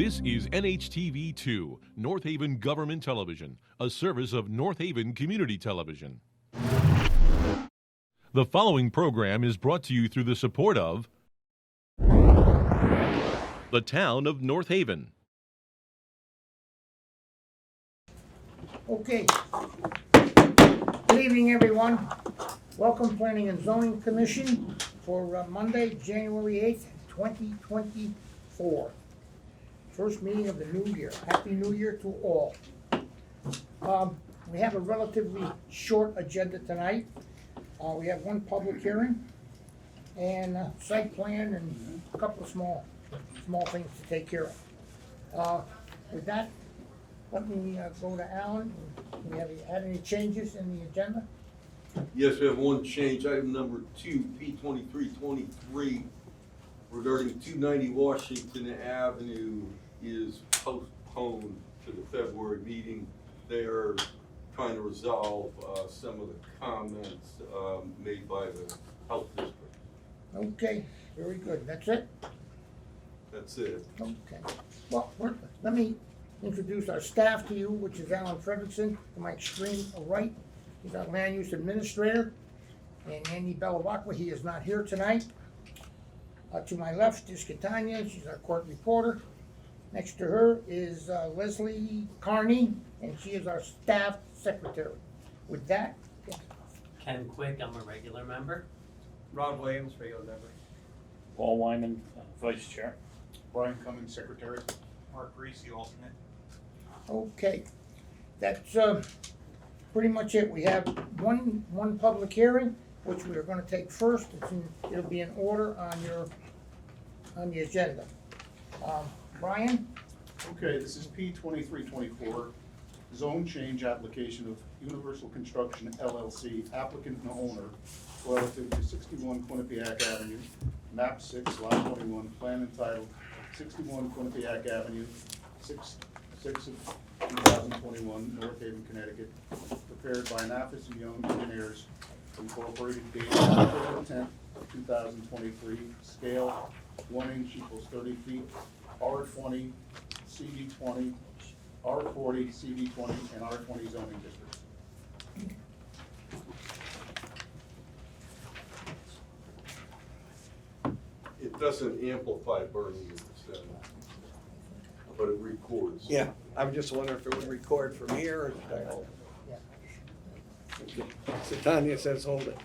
This is NHTV2, North Haven Government Television, a service of North Haven Community Television. The following program is brought to you through the support of the Town of North Haven. Okay. Good evening, everyone. Welcome, Planning and Zoning Commission, for Monday, January 8th, 2024. First meeting of the new year. Happy New Year to all. We have a relatively short agenda tonight. We have one public hearing and a site plan and a couple of small things to take care of. With that, let me go to Alan. We have had any changes in the agenda? Yes, we have one change, item number 2, P2323, regarding 290 Washington Avenue is postponed to the February meeting. They are trying to resolve some of the comments made by the health district. Okay, very good. That's it? That's it. Okay. Well, let me introduce our staff to you, which is Alan Fredrickson, to my extreme right. He's our land use administrator. And Andy Bellavacqua, he is not here tonight. To my left is Catania, she's our court reporter. Next to her is Leslie Carney, and she is our staff secretary. With that, Ken Quick, I'm a regular member. Rod Williams, regular member. Paul Wyman, Vice Chair. Brian Cummings, Secretary. Mark Reese, alternate. okay. That's pretty much it. We have one public hearing, which we are gonna take first. It'll be in order on the agenda. Brian? Okay, this is P2324, zone change application of Universal Construction LLC, applicant and owner, relative to 61 Quinnipiac Avenue, map 6, lot 21, plan entitled 61 Quinnipiac Avenue, 6/6 of 2021, North Haven, Connecticut, prepared by Nafis and Young Engineers, Incorporated, dated October 10th, 2023, scale 1 inch equals 30 feet, R20, CV20, R40, CV20, and R20 zoning districts. It doesn't amplify burning, but it records. Yeah, I was just wondering if it would record from here or should I hold it? So Tanya says hold it,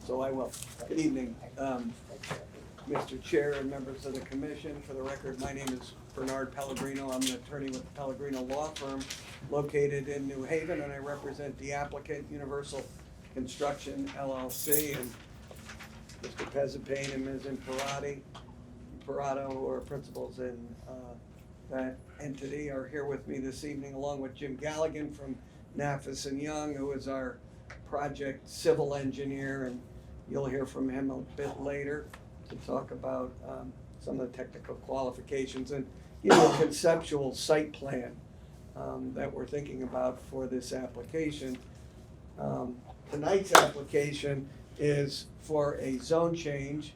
so I will. Good evening, Mr. Chair and members of the commission. For the record, my name is Bernard Pellegrino. I'm an attorney with the Pellegrino Law Firm located in New Haven, and I represent the applicant, Universal Construction LLC, and Mr. Pezzapane and Ms. Imperato, who are principals in that entity, are here with me this evening, along with Jim Galligan from Nafis and Young, who is our project civil engineer, and you'll hear from him a bit later to talk about some of the technical qualifications and give you a conceptual site plan that we're thinking about for this application. Tonight's application is for a zone change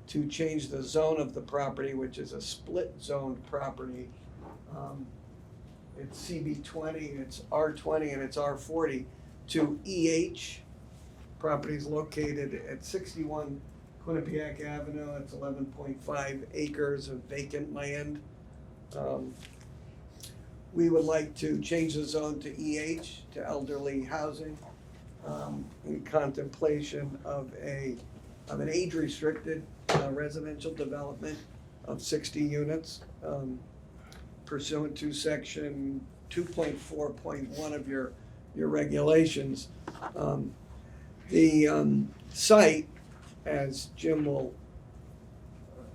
to change the zone of the property, which is a split zoned property. It's CB20, it's R20, and it's R40 to EH. Properties located at 61 Quinnipiac Avenue. It's 11.5 acres of vacant land. We would like to change the zone to EH, to elderly housing, in contemplation of an age-restricted residential development of 60 units, pursuant to section 2.4.1 of your regulations. The site, as Jim will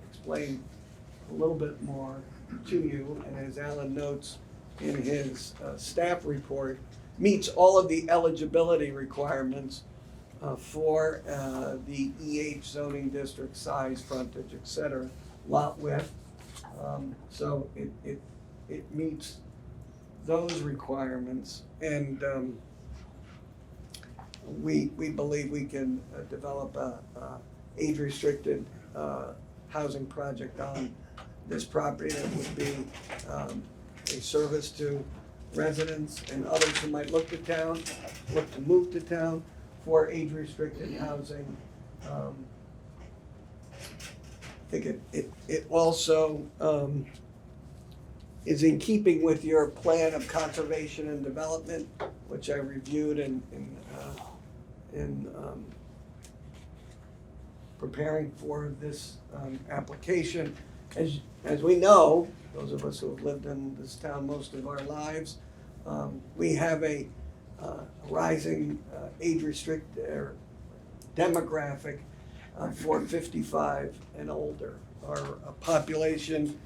explain a little bit more to you, and as Alan notes in his staff report, meets all of the eligibility requirements for the EH zoning district, size, frontage, etc., lot width. So it meets those requirements, and we believe we can develop a age-restricted housing project on this property that would be a service to residents and others who might look to move to town for age-restricted housing. I think it also is in keeping with your plan of conservation and development, which I reviewed in preparing for this application. As we know, those of us who have lived in this town most of our lives, we have a rising age-restricted demographic for 55 and older. Our population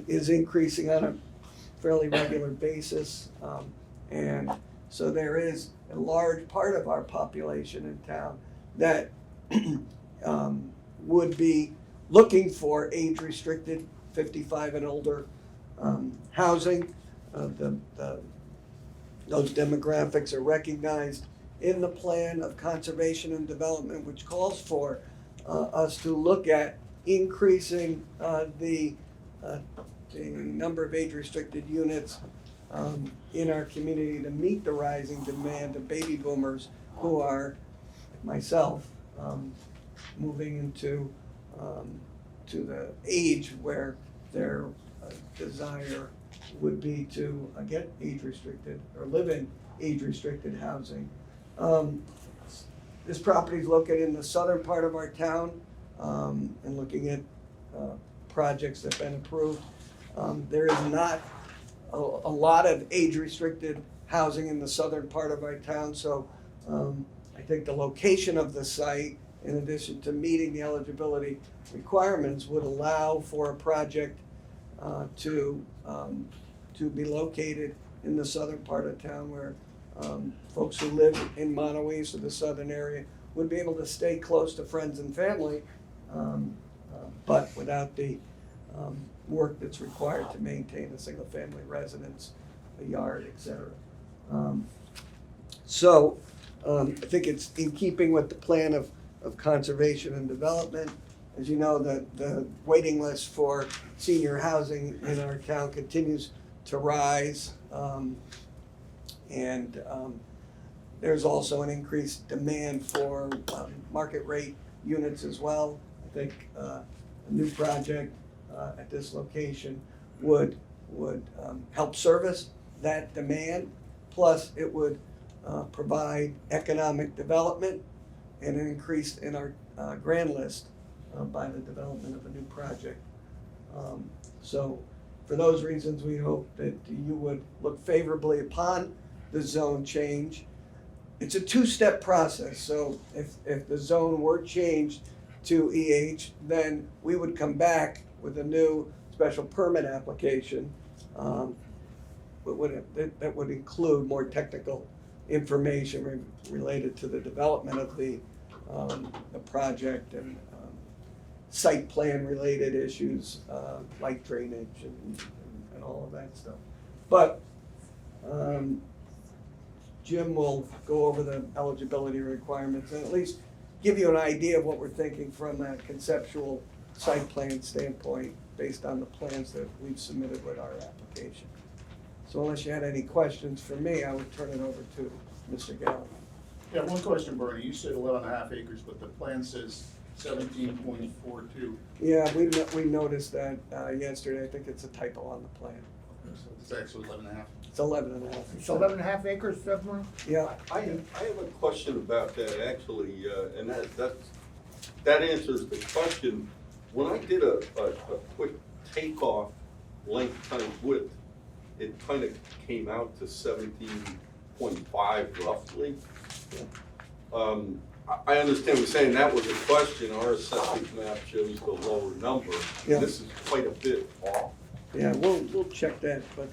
is increasing on a fairly regular basis, and so there is a large part of our population in town that would be looking for age-restricted 55 and older housing. Those demographics are recognized in the plan of conservation and development, which calls for us to look at increasing the number of age-restricted units in our community to meet the rising demand of baby boomers who are, like myself, moving into to the age where their desire would be to get age-restricted or live in age-restricted housing. This property is located in the southern part of our town, and looking at projects that have been approved. There is not a lot of age-restricted housing in the southern part of our town, so I think the location of the site, in addition to meeting the eligibility requirements, would allow for a project to be located in the southern part of town where folks who live in Montauk or the southern area would be able to stay close to friends and family, but without the work that's required to maintain a single-family residence, a yard, et cetera. So I think it's in keeping with the plan of conservation and development. As you know, the waiting list for senior housing in our town continues to rise. And there's also an increased demand for market rate units as well. I think a new project at this location would help service that demand. Plus, it would provide economic development and an increase in our grand list by the development of a new project. So for those reasons, we hope that you would look favorably upon the zone change. It's a two-step process, so if the zone were changed to EH, then we would come back with a new special permit application that would include more technical information related to the development of the project and site plan related issues like drainage and all of that stuff. But Jim will go over the eligibility requirements and at least give you an idea of what we're thinking from a conceptual site plan standpoint based on the plans that we've submitted with our application. So unless you had any questions for me, I would turn it over to Mr. Galvin. Yeah, one question, Bernie. You said 11.5 acres, but the plan says 17.42. Yeah, we noticed that yesterday. I think it's a typo on the plan. So it's actually 11.5. It's 11.5. It's 11.5 acres, Stephen? Yeah, I have a question about that actually, and that answers the question. When I did a quick takeoff length times width, it kind of came out to 17.5 roughly. I understand we're saying that was a question. Our assessment map shows the lower number. Yeah. This is quite a bit off. yeah, we'll check that, but,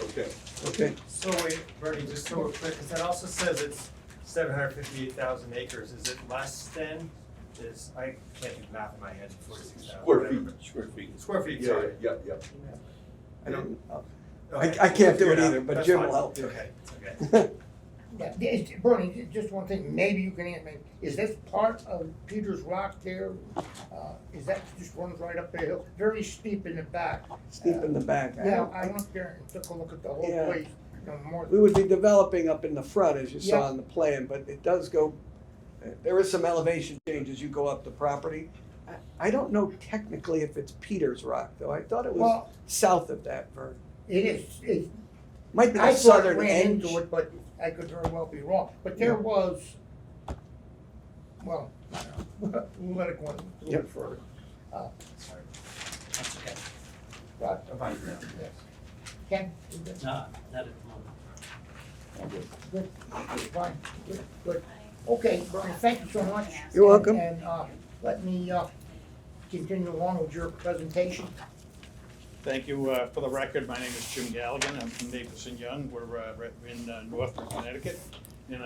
Okay. okay. So wait, Bernie, just so we're clear, because that also says it's 758,000 acres. Is it less than, I can't do math in my head, 46,000. Square feet. Square feet. Square feet, Yeah, sorry. yeah. I don't, Okay. I can't do it Figure either, but That's Jim fine. will help you. Okay, okay. Yeah, Bernie, just one thing, maybe you can answer me, is this part of Peters Rock there? Is that just runs right up the hill, very steep in the back? Steep in the back. Yeah, I went there and took a look at the whole Yeah. place, you know, more. We would be developing up in the front, as you saw Yeah. on the plan, but it does go, there is some elevation change as you go up the property. I don't know technically if it's Peters Rock, though. I thought it was Well, south of that, Vern. it is, Might be I the sort of southern ran edge. into it, but I could very well be wrong, but there was, well, I don't know. We'll let it go a little Yep. further. Sorry. That's okay. But, I'm fine for now. yes. Ken? You good? No, not at the moment. Good, fine, good. Okay, Bernie, thank you so much. You're welcome. And, let me, continue along with your presentation. Thank you. For the record, my name is Jim Galligan. I'm from Davis and Young. We're in Northbrook, Connecticut, and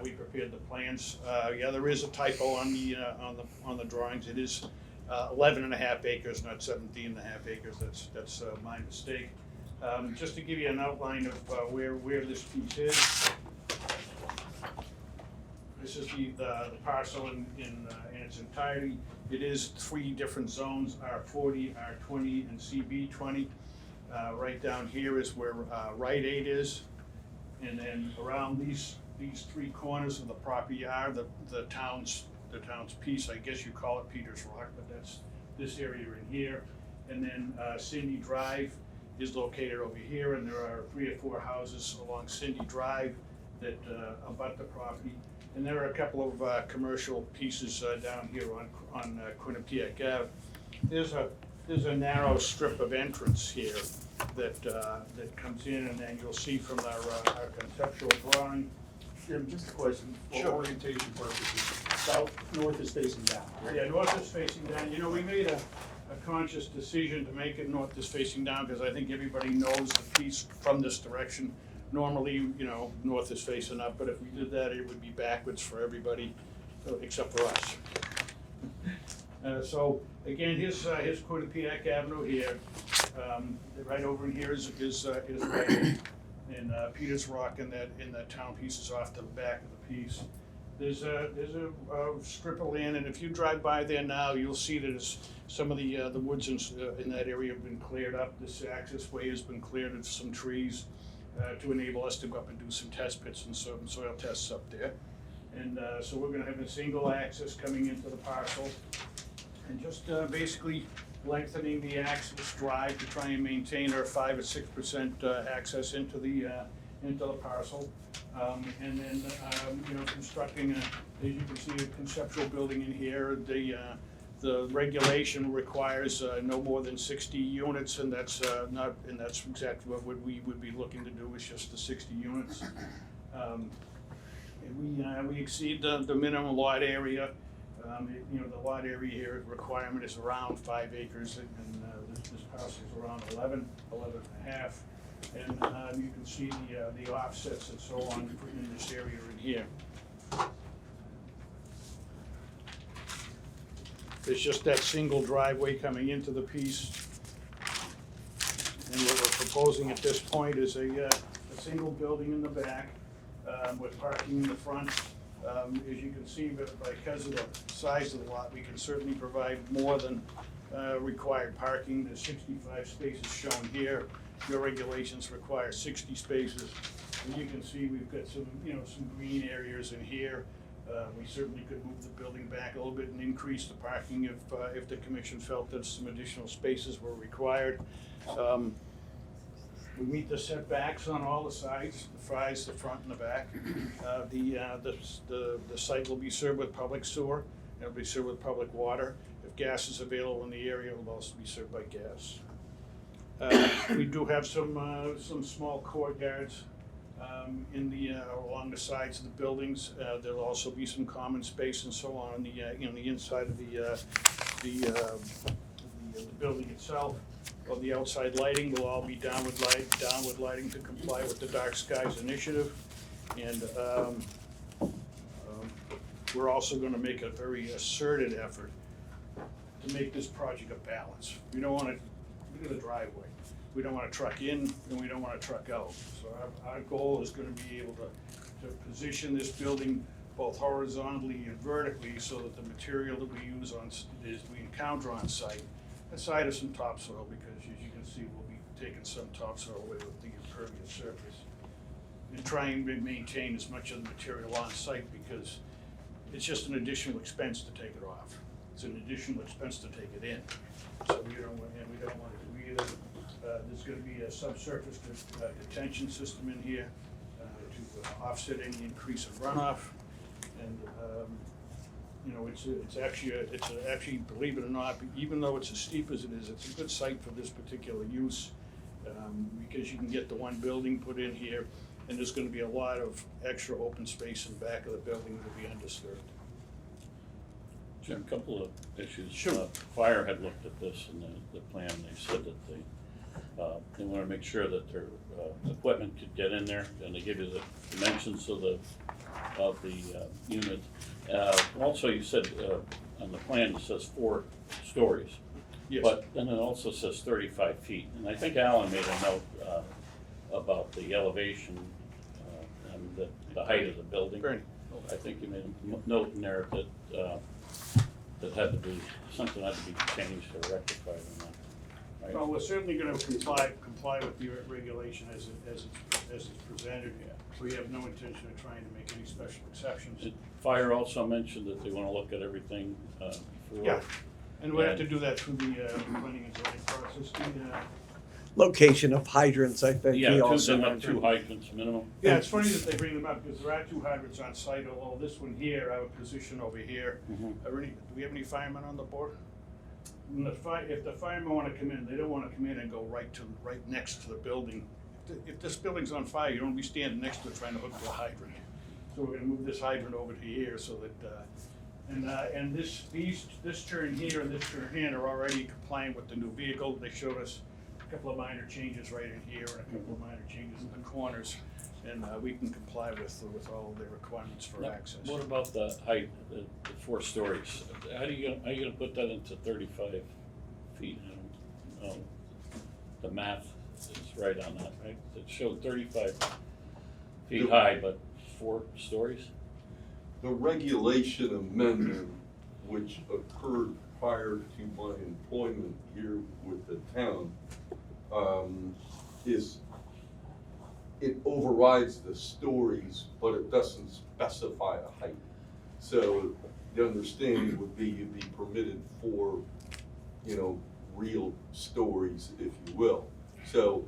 we prepared the plans. Yeah, there is a typo on the drawings. It is 11 and a half acres, not 17 and a half acres. That's my mistake. Just to give you an outline of where this piece is. This is the parcel in its entirety. It is 3 different zones, R40, R20, and CB20. Right down here is where Rite Aid is. And then around these 3 corners of the property are the town's piece. I guess you call it Peters Rock, but that's this area in here. And then Cindy Drive is located over here, and there are 3 or 4 houses along Cindy Drive that abut the property. And there are a couple of commercial pieces down here on Quinnipiac Ave. There's a narrow strip of entrance here that comes in, and then you'll see from our conceptual drawing. Jim, just a question, for Sure. orientation purposes, north is facing down, right? Yeah, north is facing down. You know, we made a conscious decision to make it north is facing down because I think everybody knows the piece from this direction. Normally, you know, north is facing up, but if we did that, it would be backwards for everybody, except for us. So again, here's Quinnipiac Avenue here. Right over in here is Rite Aid, and Peters Rock, and that town piece is off to the back of the piece. There's a strip of land, and if you drive by there now, you'll see that some of the woods in that area have been cleared up. This access way has been cleared of some trees to enable us to go up and do some test pits and some soil tests up there. And so we're gonna have a single access coming into the parcel, and just basically lengthening the access drive to try and maintain our 5 or 6% access into the parcel. And then, you know, constructing, as you can see, a conceptual building in here. The regulation requires no more than 60 units, and that's that's exactly what we would be looking to do, is just the 60 units. And we exceed the minimum lot area. You know, the lot area here requirement is around 5 acres, and this parcel is around 11 and a half. And you can see the offsets and so on in this area in here. There's just that single driveway coming into the piece. And what we're proposing at this point is a single building in the back with parking in the front. As you can see, but because of the size of the lot, we can certainly provide more than required parking. There's 65 spaces shown here. Your regulations require 60 spaces. And you can see we've got some green areas in here. We certainly could move the building back a little bit and increase the parking if the commission felt that some additional spaces were required. We meet the setbacks on all the sides, the fries, the front and the back. The site will be served with public sewer. It'll be served with public water. If gas is available in the area, it'll also be served by gas. We do have some small courtyards along the sides of the buildings. There'll also be some common space and so on the inside of the building itself. Well, the outside lighting will all be downward lighting to comply with the Dark Skies Initiative. And we're also going to make a very asserted effort to make this project a balance. We don't want to look at the driveway. We don't want to truck in and we don't want to truck out. So our goal is going to be able to to position this building both horizontally and vertically so that the material that we use we encounter on site, aside of some topsoil, because as you can see, we'll be taking some topsoil away with the impervious surface. And try and maintain as much of the material on site, because it's just an additional expense to take it off. It's an additional expense to take it in. So we don't want to, either, there's gonna be a subsurface detention system in here to offset any increase in runoff. And, you know, it's actually, believe it or not, even though it's as steep as it is, it's a good site for this particular use, because you can get the one building put in here, and there's gonna be a lot of extra open space in the back of the building that'll be undisturbed. Jim, a couple of issues. Sure. Fire had looked at this in the plan, they said that they wanna make sure that their, equipment could get in there, and they give you the dimensions of the unit. Also, you said, on the plan, it says 4 stories. Yes. But then it also says 35 feet, and I think Alan made a note, about the elevation, and the height of the building. Bernie. I think you made a note in there that, that had to be, something had to be changed or rectified on that. Right? Well, we're certainly gonna comply with the regulation as it's presented. We have no intention of trying to make any special exceptions. Did Fire also mentioned that they wanna look at everything, before. Yeah, and we have to do that through the planning and zoning process. Location of hydrants, I think Yeah, he they also want 2 mentioned. hydrants minimum. Yeah, it's funny that they bring them up, because there are 2 hydrants on site, although this one here, I would position over here. Mhm. Do we have any firemen on the board? If the firemen wanna come in, they don't wanna come in and go right next to the building. If this building's on fire, you don't wanna be standing next to it trying to hook to a hydrant. So we're gonna move this hydrant over to here so that, and this turn here and this turn here are already compliant with the new vehicle. They showed us a couple of minor changes right in here and a couple of minor changes in the corners. And we can comply with all of their requirements for Now, access. what about the height, the 4 stories? How are you gonna put that into 35 feet? I don't know. The math is right on that, right? It showed 35 feet high, but 4 stories? The regulation amendment, which occurred prior to my employment here with the town, it overrides the stories, but it doesn't specify a height. So the understanding would be you'd be permitted 4, real stories, if you will. So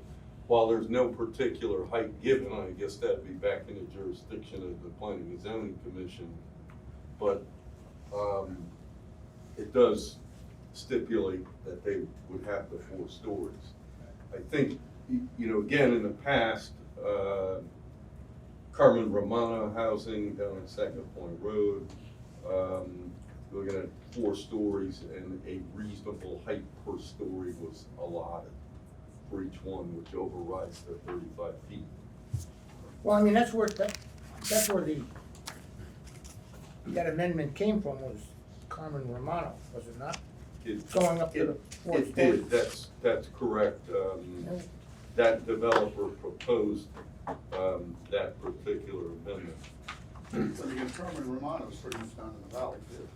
while there's no particular height given, I guess that'd be back in the jurisdiction of the Planning and Zoning Commission. But it does stipulate that they would have the 4 stories. I think, again, in the past, Carmen Romano Housing down on Second Point Road, we're looking at 4 stories, and a reasonable height per story was allotted for each one, which overrides the 35 feet. Well, I mean, that's where that amendment came from, was Carmen Romano, was it not? Going up to the 4 It did, that's correct. That developer proposed that particular amendment. But again, Carmen Romano's pretty much down in the valley too.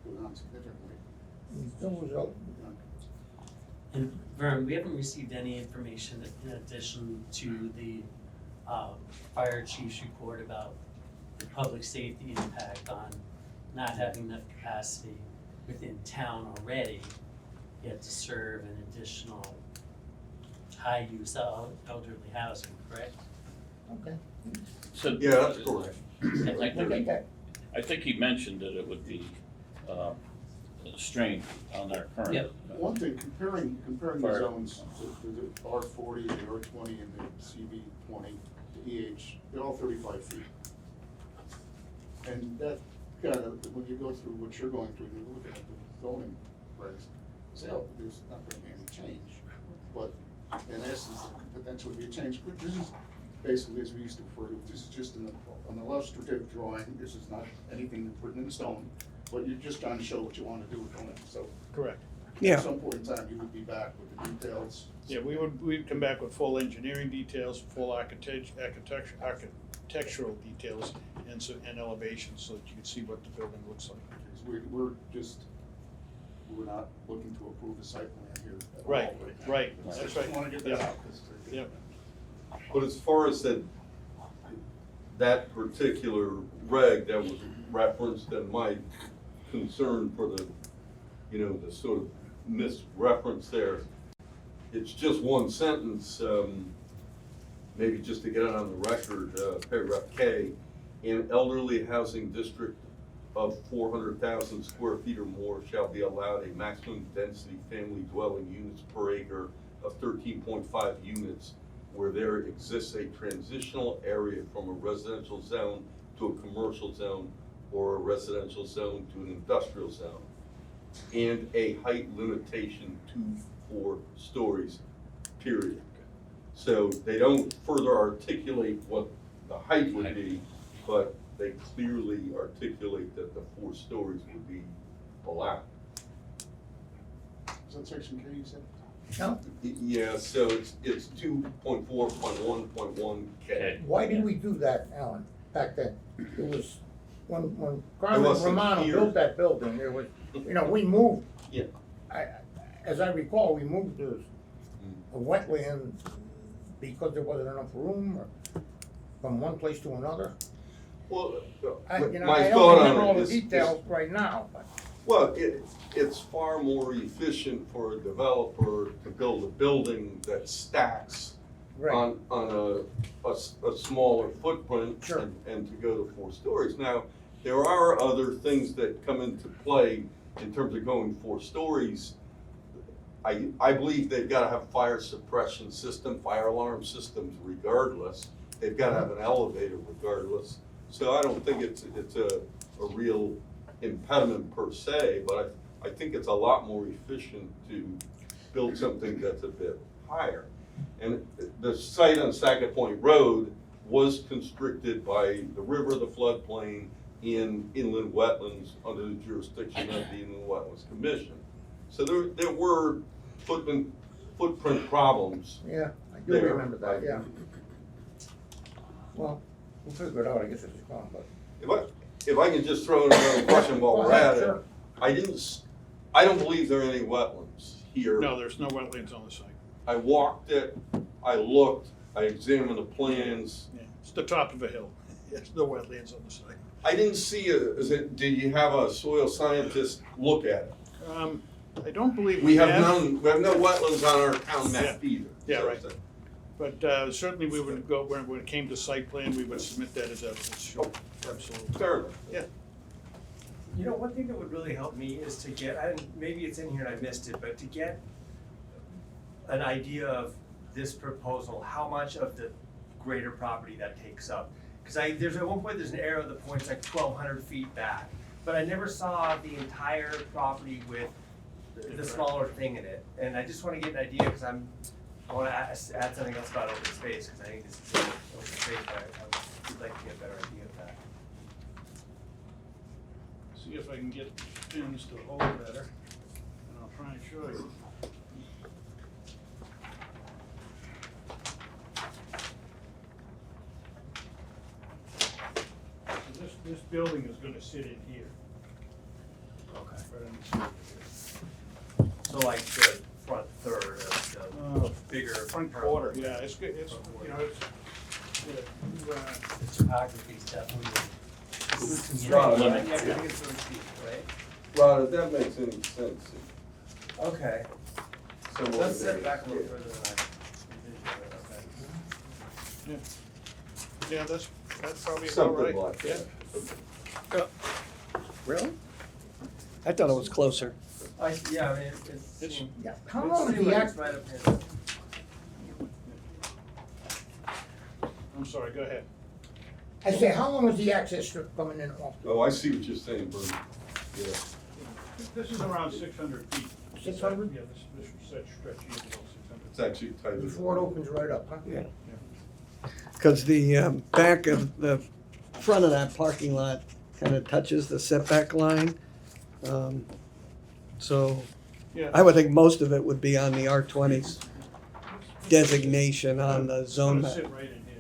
Go down significantly. Still was out. And Vern, we haven't received any information in addition to the fire chief's report about the public safety impact on not having enough capacity within town already, yet to serve an additional high-use elderly housing, correct? Okay. So, Yeah, that's correct. I think he mentioned that it would be, strained on our current. Yep. One thing, comparing the Fire. zones, the R40, the R20, and the CB20, the EH, they're all 35 feet. And that, when you go through what you're going through, you're looking at the zoning regs, so there's not gonna be any change. But in essence, there could potentially be a change. But this is basically, as we used to refer to it, this is just an illustrative drawing. This is not anything written in stone, but you're just trying to show what you want to do with it. So Correct. at some point in time, you would be back with the details. Yeah, we'd come back with full engineering details, full architecture, architectural details and elevations so that you can see what the building looks like. We're not looking to approve the site plan here at all. Right, right, So that's just right. wanna get that out. 'Cause Yeah. But as far as that particular reg that was referenced, and my concern for the, the sort of misreference there, it's just one sentence, maybe just to get it on the record, paragraph K, an elderly housing district of 400,000 square feet or more shall be allowed a maximum density family dwelling units per acre of 13.5 units where there exists a transitional area from a residential zone to a commercial zone or a residential zone to an industrial zone, and a height limitation to 4 stories, period. So they don't further articulate what the height would be, but they clearly articulate that the 4 stories would be allowed. Is that section K you said? Now, Yeah, so it's 2.4.1.1 K. why did we do that, Alan, back then? It was, when It Carmen wasn't Romano here. built that building, there was, we moved. Yeah. As I recall, we moved a wetland because there wasn't enough room, or from one place to another. Well, I my don't thought remember all on the it is, details right now, but. well, it's far more efficient for a developer to build a building that stacks on a smaller footprint Sure. and to go to 4 stories. Now, there are other things that come into play in terms of going 4 stories. I believe they've gotta have fire suppression system, fire alarm systems regardless. They've gotta have an elevator regardless. So I don't think it's a real impediment per se, but I think it's a lot more efficient to build something that's a bit higher. And the site on Sacket Point Road was constricted by the river, the floodplain, in inland wetlands under the jurisdiction of the Inland Wetlands Commission. So there were footprint problems. Yeah, I do there. remember that, yeah. Well, we'll figure it out, I guess it's gone, but. If I can just throw in another question while Go we're ahead, at it. sure. I don't believe there are any wetlands here. No, there's no wetlands on the site. I walked it, I looked, I examined the plans. Yeah, it's the top of a hill. There's no wetlands on the site. I didn't see did you have a soil scientist look at it? I don't believe We have no wetlands on our town map either. Yeah, So right. But certainly we would go, when it came to site plan, we would submit that as evidence, sure, absolutely. Fair enough. You know, one thing that would really help me is to get, maybe it's in here and I missed it, but to get an idea of this proposal, how much of the greater property that takes up. Cause there's at one point, there's an arrow that points like 1,200 feet back, but I never saw the entire property with the smaller thing in it. And I just wanna get an idea, cause I wanna add something else about open space, cause I think this is open space, but I would like to get a better idea of that. See if I can get pins to hold better, and I'll try and show you. So this building is gonna sit in here. Okay. Right on the side here. So like the front third of the bigger. Front quarter, yeah, it's good, it's, you know, it's, yeah, The topography is definitely. Right. Yeah, I think it's really steep, right? Rod, if that makes any sense. Okay. somewhere Let's there. set back a little further than I envisioned, yeah, that's probably about Something right. like Yeah. that. Really? I thought it was closer. okay. Yeah, I mean, it It's- seemed, Yeah, how it long is seemed the like act, it's right up here. I'm sorry, go ahead. I say, how long is the access strip coming in off? Oh, I see what you're saying, Bernie. Yeah. This is around 600 feet. 600? Yeah, this stretch here is about 600. It's actually tighter. Before it opens right up, huh? Yeah. Because the back of the front of that parking lot kind of touches the setback line. So Yeah. I would think most of it would be on the R20's designation on the zone It's map. gonna sit right in here.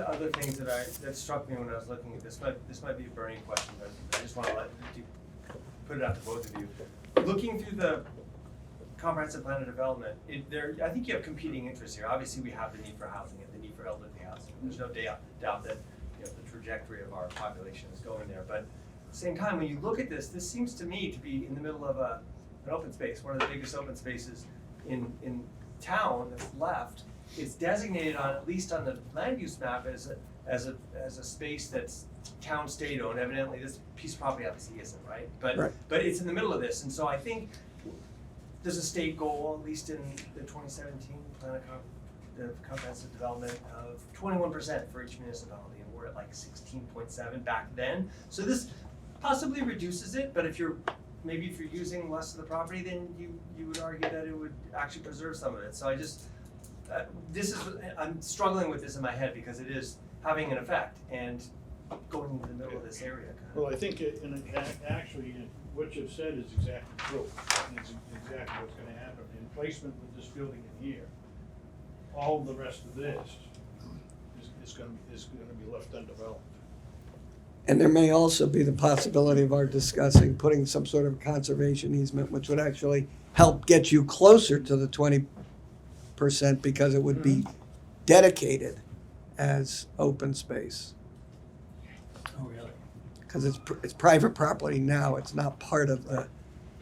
the other things that struck me when I was looking at this might be a burning question, but I just wanna put it out to both of you. Looking through the comprehensive plan of development, I think you have competing interests here. Obviously, we have the need for housing and the need for elderly housing. There's no doubt that, you know, the trajectory of our population is going there. But at the same time, when you look at this seems to me to be in the middle of an open space, one of the biggest open spaces in town that's left. It's designated at least on the land use map as a space that's town state owned. Evidently, this piece of property obviously isn't, right? Right. But it's in the middle of this, and so I think there's a state goal, at least in the 2017 plan of the comprehensive development, of 21% for each municipality, and we're at like 16.7 back then. So this possibly reduces it, but if you're using less of the property, then you would argue that it would actually preserve some of it. So I just I'm struggling with this in my head because it is having an effect and going into the middle of this area. Well, I think actually, what you've said is exactly true. It's exactly what's gonna happen. In placement with this building in here, all the rest of this is gonna be left undeveloped. And there may also be the possibility of our discussing putting some sort of conservation easement, which would actually help get you closer to the 20% because it would be dedicated as open space. Oh, really? Because it's private property now, it's not part of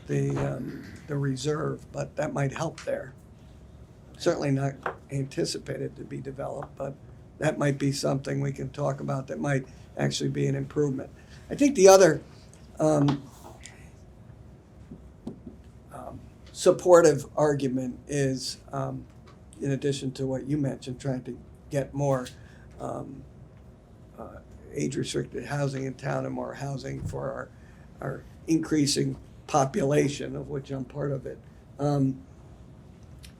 the reserve, but that might help there. Certainly not anticipated to be developed, but that might be something we can talk about that might actually be an improvement. I think the other supportive argument is, in addition to what you mentioned, trying to get more age-restricted housing in town and more housing for our increasing population, of which I'm part of it,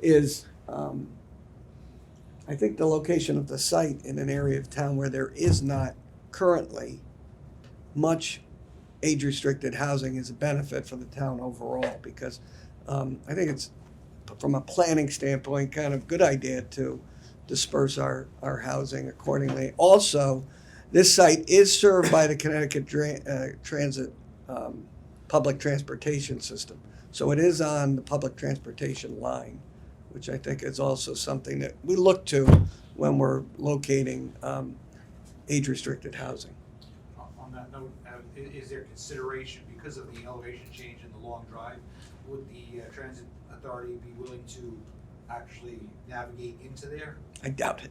is I think the location of the site in an area of town where there is not currently much age-restricted housing is a benefit for the town overall, because I think it's, from a planning standpoint, kind of good idea to disperse our housing accordingly. Also, this site is served by the Connecticut Transit public transportation system. So it is on the public transportation line, which I think is also something that we look to when we're locating age-restricted housing. On that note, is there consideration, because of the elevation change in the long drive, would the transit authority be willing to actually navigate into there? I doubt it.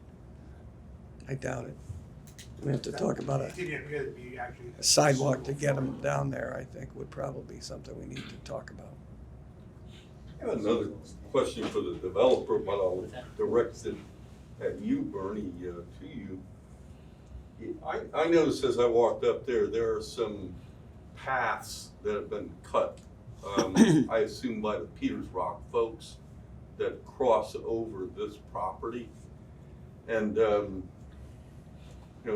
We have to talk about a sidewalk to get them down there, I think, would probably be something we need to talk about. I have another question for the developer, but I'll direct it at you, Bernie, to you. I noticed as I walked up there are some paths that have been cut, I assume by the Peters Rock folks, that cross over this property. And,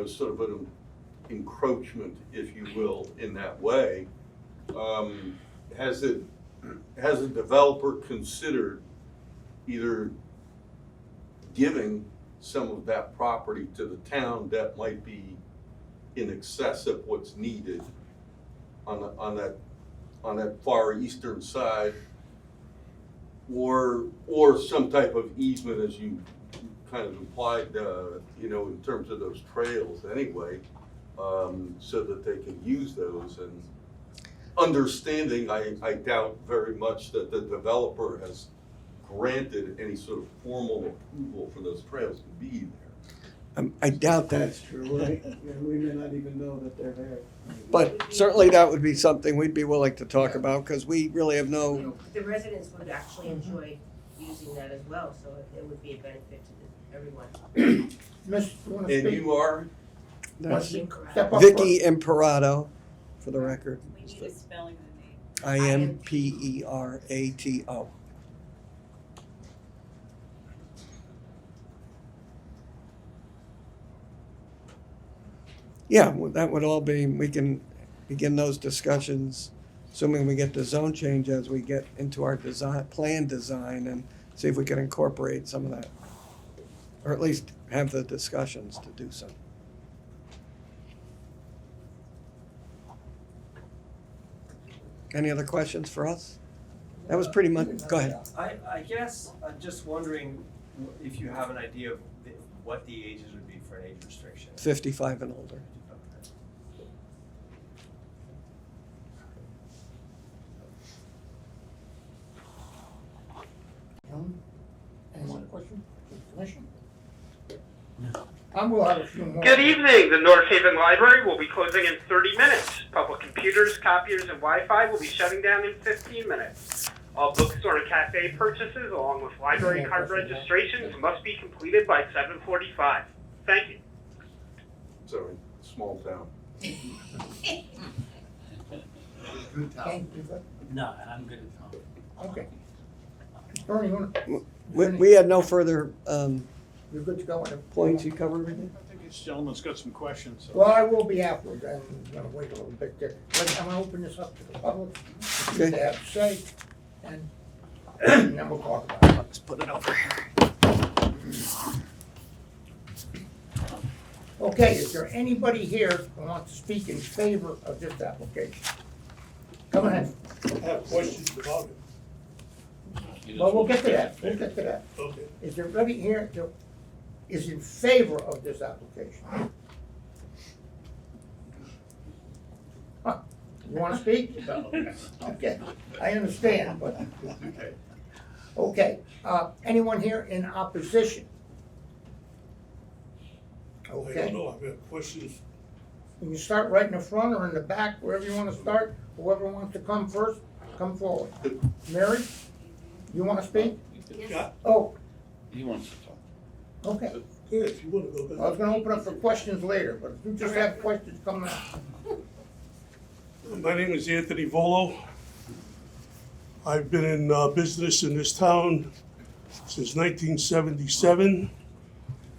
sort of an encroachment, if you will, in that way. Has a developer considered either giving some of that property to the town that might be in excess of what's needed on that far eastern side, or some type of easement, as you kind of implied, in terms of those trails anyway, so that they can use those, and understanding, I doubt very much that the developer has granted any sort of formal approval for those trails to be there. I doubt that's true, right? We may not even know that they're there. But certainly that would be something we'd be willing to talk about, because we really have no, The residents would actually enjoy using that as well, so it would be a benefit to everyone. Miss, you wanna And speak? you are? that's Step up Vicky Imperato, for the record. We need a spelling of the name. Imperato. Yeah, well, that would all be, we can begin those discussions, assuming we get the zone change as we get into our plan design, and see if we can incorporate some of that, or at least have the discussions to do so. Any other questions for us? That was pretty much, go ahead. I guess I'm just wondering if you have an idea of what the ages would be for an age restriction. 55 and older. Any more questions? Commission? We'll have a few more. Good evening. The North Haven Library will be closing in 30 minutes. Public computers, copiers, and Wi-Fi will be shutting down in 15 minutes. All bookstore and cafe purchases, along with library card registrations, must be completed by 7:45. Thank you. Sorry, small town. Thank you. No, I'm good. Okay. Bernie, you wanna, We had no further you're good to go? points. You covered everything? I think this gentleman's got some questions, so. Well, I will be afterwards, I'm gonna wait a little bit there. But I'm gonna open this up to the public, see what they have to say, and then we'll talk about it. Let's put it over here. Okay, is there anybody here who wants to speak in favor of this application? Come ahead. I have questions about it. Well, we'll get to that, we'll get to that. Okay. Is there anybody here that is in favor of this application? Huh, you wanna speak? Okay, I understand, but, okay, anyone here in opposition? I Okay, don't know, I've got questions. you can start right in the front or in the back, wherever you wanna start, whoever wants to come first, come forward. Mary, you wanna speak? Yeah, Oh, He wants to talk. okay. yeah, if you wanna go I was back. gonna open up for questions later, but if you just have questions, come now. My name is Anthony Volo. I've been in business in this town since 1977,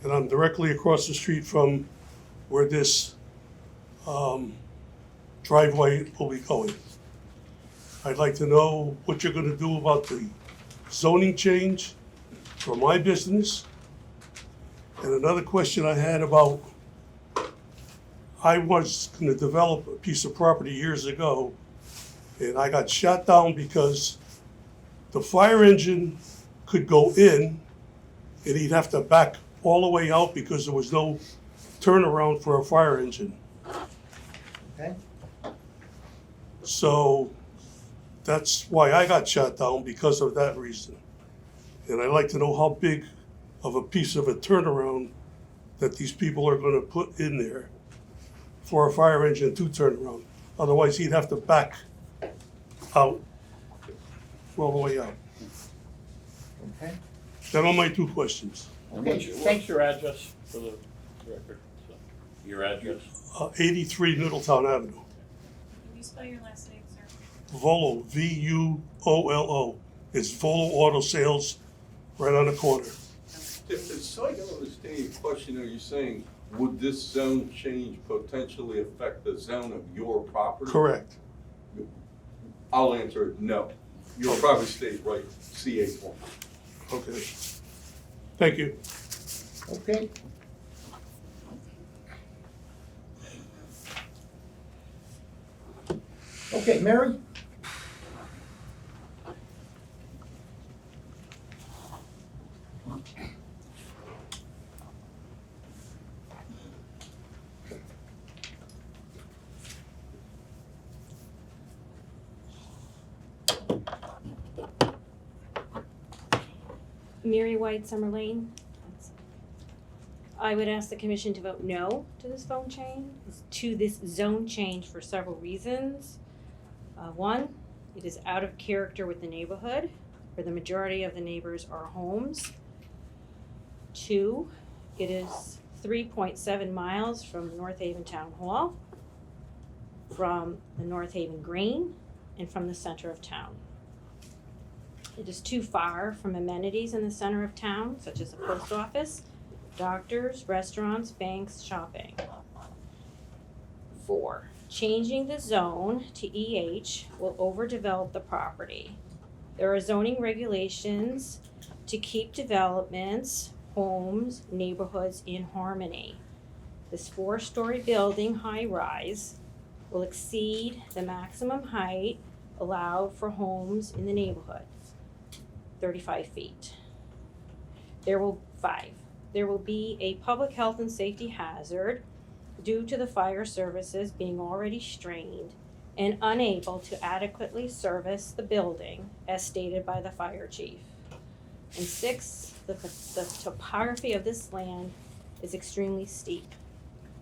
and I'm directly across the street from where this driveway will be going. I'd like to know what you're gonna do about the zoning change for my business. And another question I had about, I was gonna develop a piece of property years ago, and I got shot down because the fire engine could go in, and he'd have to back all the way out because there was no turnaround for a fire engine. Okay? So that's why I got shot down, because of that reason. And I'd like to know how big of a piece of a turnaround that these people are gonna put in there for a fire engine to turn around. Otherwise, he'd have to back out, all the way out. Okay? That are my two questions. And what's your address for the record? So, your address? 83 Middletown Avenue. Can you spell your last name, sir? Volo, V-U-O-L-O. It's Volo Auto Sales, right on the corner. So I can understand your question, are you saying, would this zone change potentially affect the zone of your property? Correct. I'll answer it, no. Your property stays right, CA1. Okay. Thank you. Okay? Okay, Mary? Mary White, Summer Lane. I would ask the commission to vote no to this zone change for several reasons. One, it is out of character with the neighborhood, where the majority of the neighbors are homes. Two, it is 3.7 miles from North Haven Town Hall, from the North Haven Green, and from the center of town. It is too far from amenities in the center of town, such as a post office, doctors, restaurants, banks, shopping. 4, changing the zone to EH will overdevelop the property. There are zoning regulations to keep developments, homes, neighborhoods in harmony. This 4-story building, high-rise, will exceed the maximum height allowed for homes in the neighborhood, 35 feet. There will be a public health and safety hazard due to the fire services being already strained and unable to adequately service the building as stated by the fire chief. And 6, the topography of this land is extremely steep.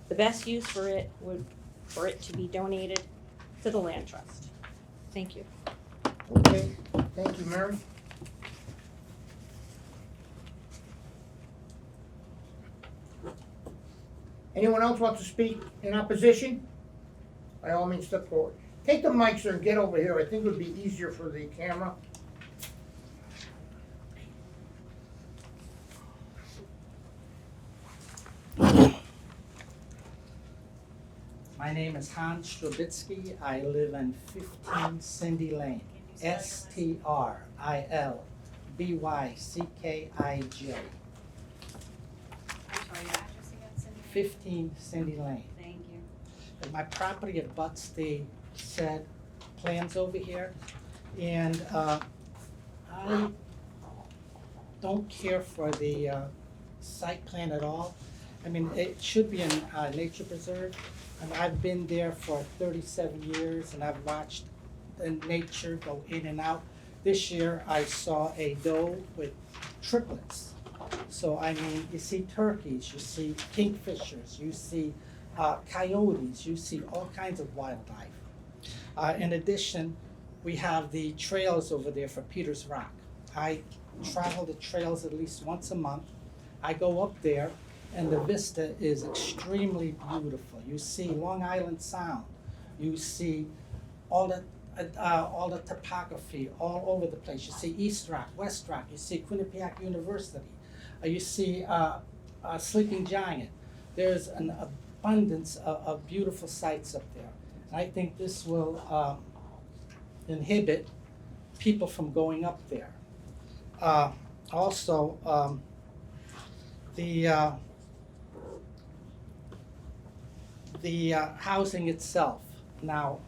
The best use for it would for it to be donated to the land trust. Thank you. Okay, thank you, Mary. Anyone else want to speak in opposition? By all means, step forward. Take the mic, sir, and get over here. I think it would be easier for the camera. My name is Hans Strabitsky. I live in 15 Cindy Lane. Strilbyckij. I'm sorry, your address again, Cindy? 15 Cindy Lane. Thank you. My property abuts the said plans over here, and I don't care for the site plan at all. I mean, it should be a nature preserve. And I've been there for 37 years, and I've watched the nature go in and out. This year, I saw a doe with triplets. So, I mean, you see turkeys, you see kingfishers, you see coyotes, you see all kinds of wildlife. In addition, we have the trails over there for Peters Rock. I travel the trails at least once a month. I go up there, and the vista is extremely beautiful. You see Long Island Sound. You see all the topography all over the place. You see East Rock, West Rock. You see Quinnipiac University. You see Sleeping Giant. There's an abundance of beautiful sights up there. And I think this will inhibit people from going up there. Also, the housing itself now,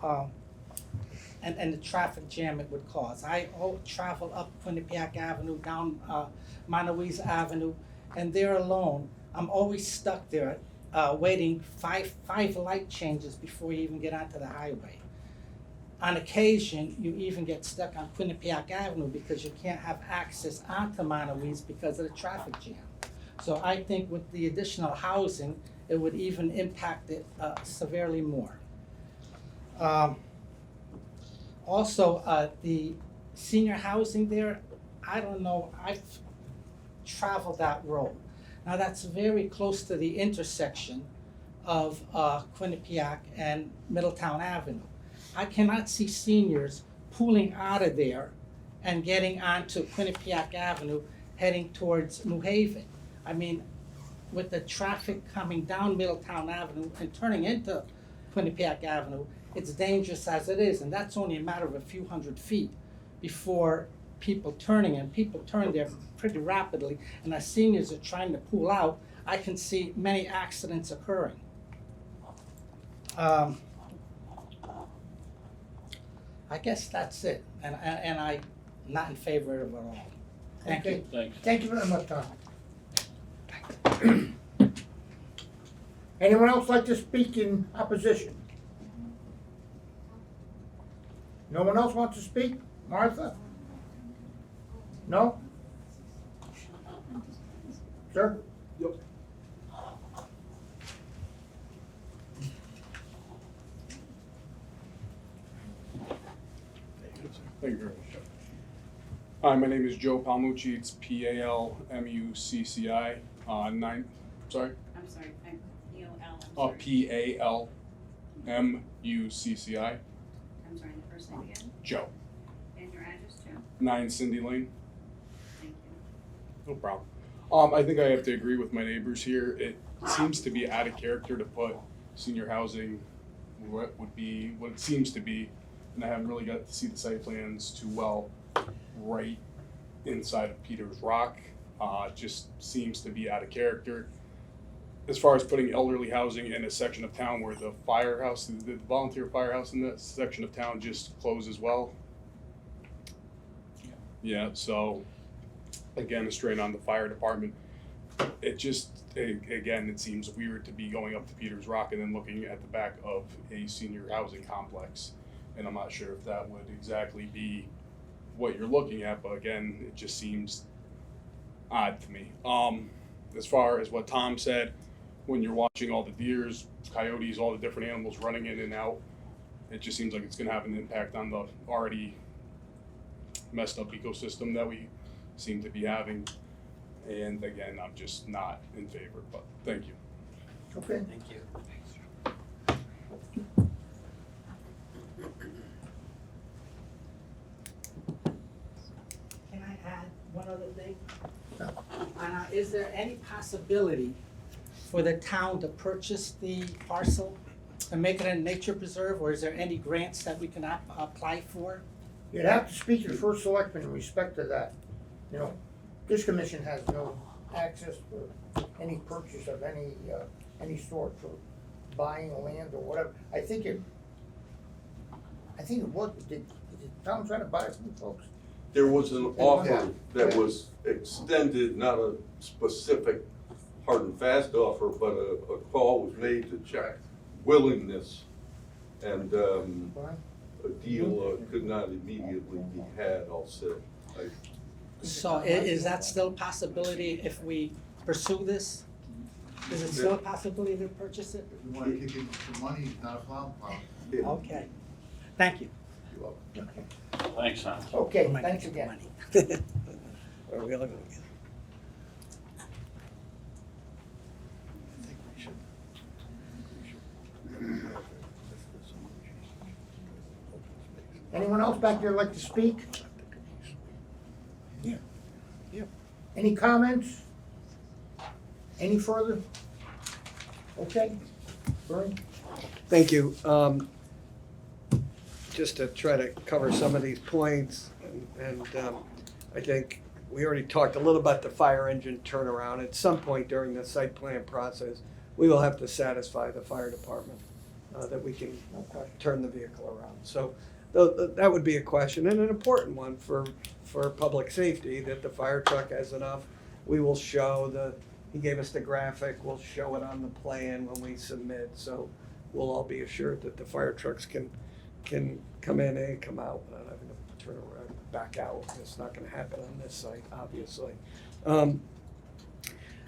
and the traffic jam it would cause. I travel up Quinnipiac Avenue, down Monowese Avenue, and there alone, I'm always stuck there waiting five light changes before you even get onto the highway. On occasion, you even get stuck on Quinnipiac Avenue because you can't have access onto Monowese because of the traffic jam. So I think with the additional housing, it would even impact it severely more. Also, the senior housing there, I don't know, I've traveled that road. Now that's very close to the intersection of Quinnipiac and Middletown Avenue. I cannot see seniors pulling out of there and getting onto Quinnipiac Avenue heading towards New Haven. I mean, with the traffic coming down Middletown Avenue and turning into Quinnipiac Avenue, it's dangerous as it is, and that's only a matter of a few hundred feet before people turning, and people turn there pretty rapidly, and as seniors are trying to pull out, I can see many accidents occurring. I guess that's it, and I'm not in favor of it at all. Thank you. Thanks. Thank you very much, Tom. Anyone else like to speak in opposition? No one else wants to speak? Martha? No? Sir? Yep. Thank you very much. Hi, my name is Joe Palmucci. It's Palmucci. Sorry? I'm sorry, P-O-L, Palmucci. I'm sorry, the first name again? Joe. And your address, Joe? 9 Cindy Lane. Thank you. No problem. I think I have to agree with my neighbors here. It seems to be out of character to put senior housing what it seems to be, and I haven't really got to see the site plans too well, right inside of Peters Rock. Just seems to be out of character. as far as putting elderly housing in a section of town where the firehouse, the volunteer firehouse in that section of town just closed as well. Yeah, so again, a strain on the fire department. It just, again, it seems weird to be going up to Peters Rock and then looking at the back of a senior housing complex. And I'm not sure if that would exactly be what you're looking at, but again, it just seems odd to me. As far as what Tom said, when you're watching all the deers, coyotes, all the different animals running in and out, it just seems like it's gonna have an impact on the already messed up ecosystem that we seem to be having. And again, I'm just not in favor, but thank you. Okay. Thank you. Can I add one other thing? Is there any possibility for the town to purchase the parcel and make it a nature preserve, or is there any grants that we can apply for? You'd have to speak to the first selectman in respect to that. You know, this commission has no access to any purchase of any sort for buying land or whatever. I think it was, did the town try to buy it from folks? There was an offer that was extended, not a specific hard and fast offer, but a call was made to check willingness. And a deal could not immediately be had, I'll say. So is that still a possibility if we pursue this? Is it still a possibility to purchase it? If you wanna kick in some money, it's not a problem. Okay, thank you. You're welcome. Thanks, Hans. Okay, thanks again. Where are we looking at? Anyone else back there like to speak? Yeah. Any comments? Any further? Okay, Bernie? Thank you. Just to try to cover some of these points, and I think we already talked a little about the fire engine turnaround. At some point during the site plan process, we will have to satisfy the fire department that we can turn the vehicle around. So that would be a question, and an important one for public safety, that the fire truck has enough. We will show he gave us the graphic, we'll show it on the plan when we submit, so we'll all be assured that the fire trucks can come in and come out without having to turn around, back out. It's not gonna happen on this site, obviously.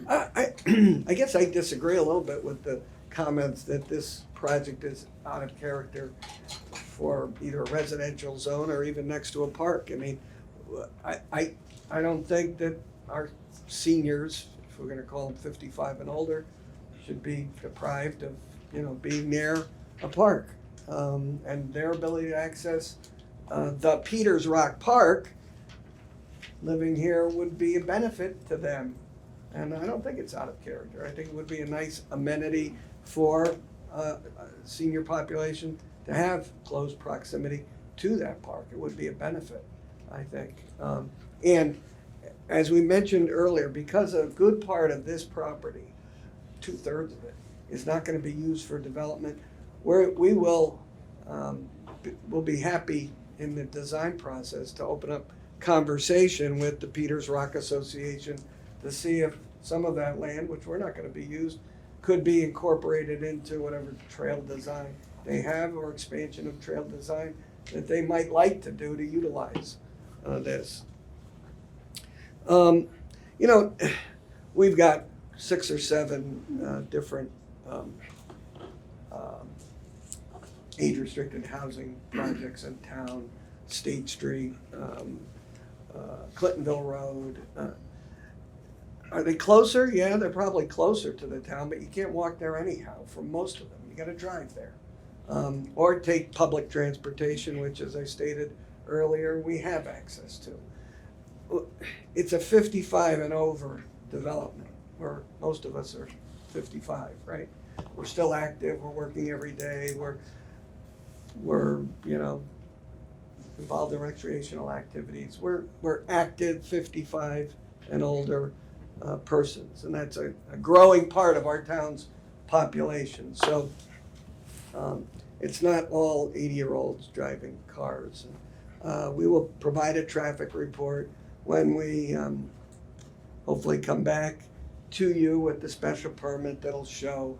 I guess I disagree a little bit with the comments that this project is out of character for either a residential zone or even next to a park. I mean, I don't think that our seniors, if we're gonna call them 55 and older, should be deprived of, being near a park. And their ability to access the Peters Rock Park, living here would be a benefit to them. And I don't think it's out of character. I think it would be a nice amenity for a senior population to have close proximity to that park. It would be a benefit, I think. And as we mentioned earlier, because a good part of this property, 2/3 of it, is not gonna be used for development, we'll be happy in the design process to open up conversation with the Peters Rock Association to see if some of that land, which we're not gonna be used, could be incorporated into whatever trail design they have or expansion of trail design that they might like to do to utilize this. We've got 6 or 7 different age-restricted housing projects in town, State Street, Clintonville Road. Are they closer? Yeah, they're probably closer to the town, but you can't walk there anyhow for most of them. You gotta drive there. Or take public transportation, which, as I stated earlier, we have access to. It's a 55 and over development, where most of us are 55, right? We're still active, we're working every day, we're involved in recreational activities. We're active 55 and older, persons, and that's a growing part of our town's population. So it's not all 80-year-olds driving cars. We will provide a traffic report when we hopefully come back to you with the special permit that'll show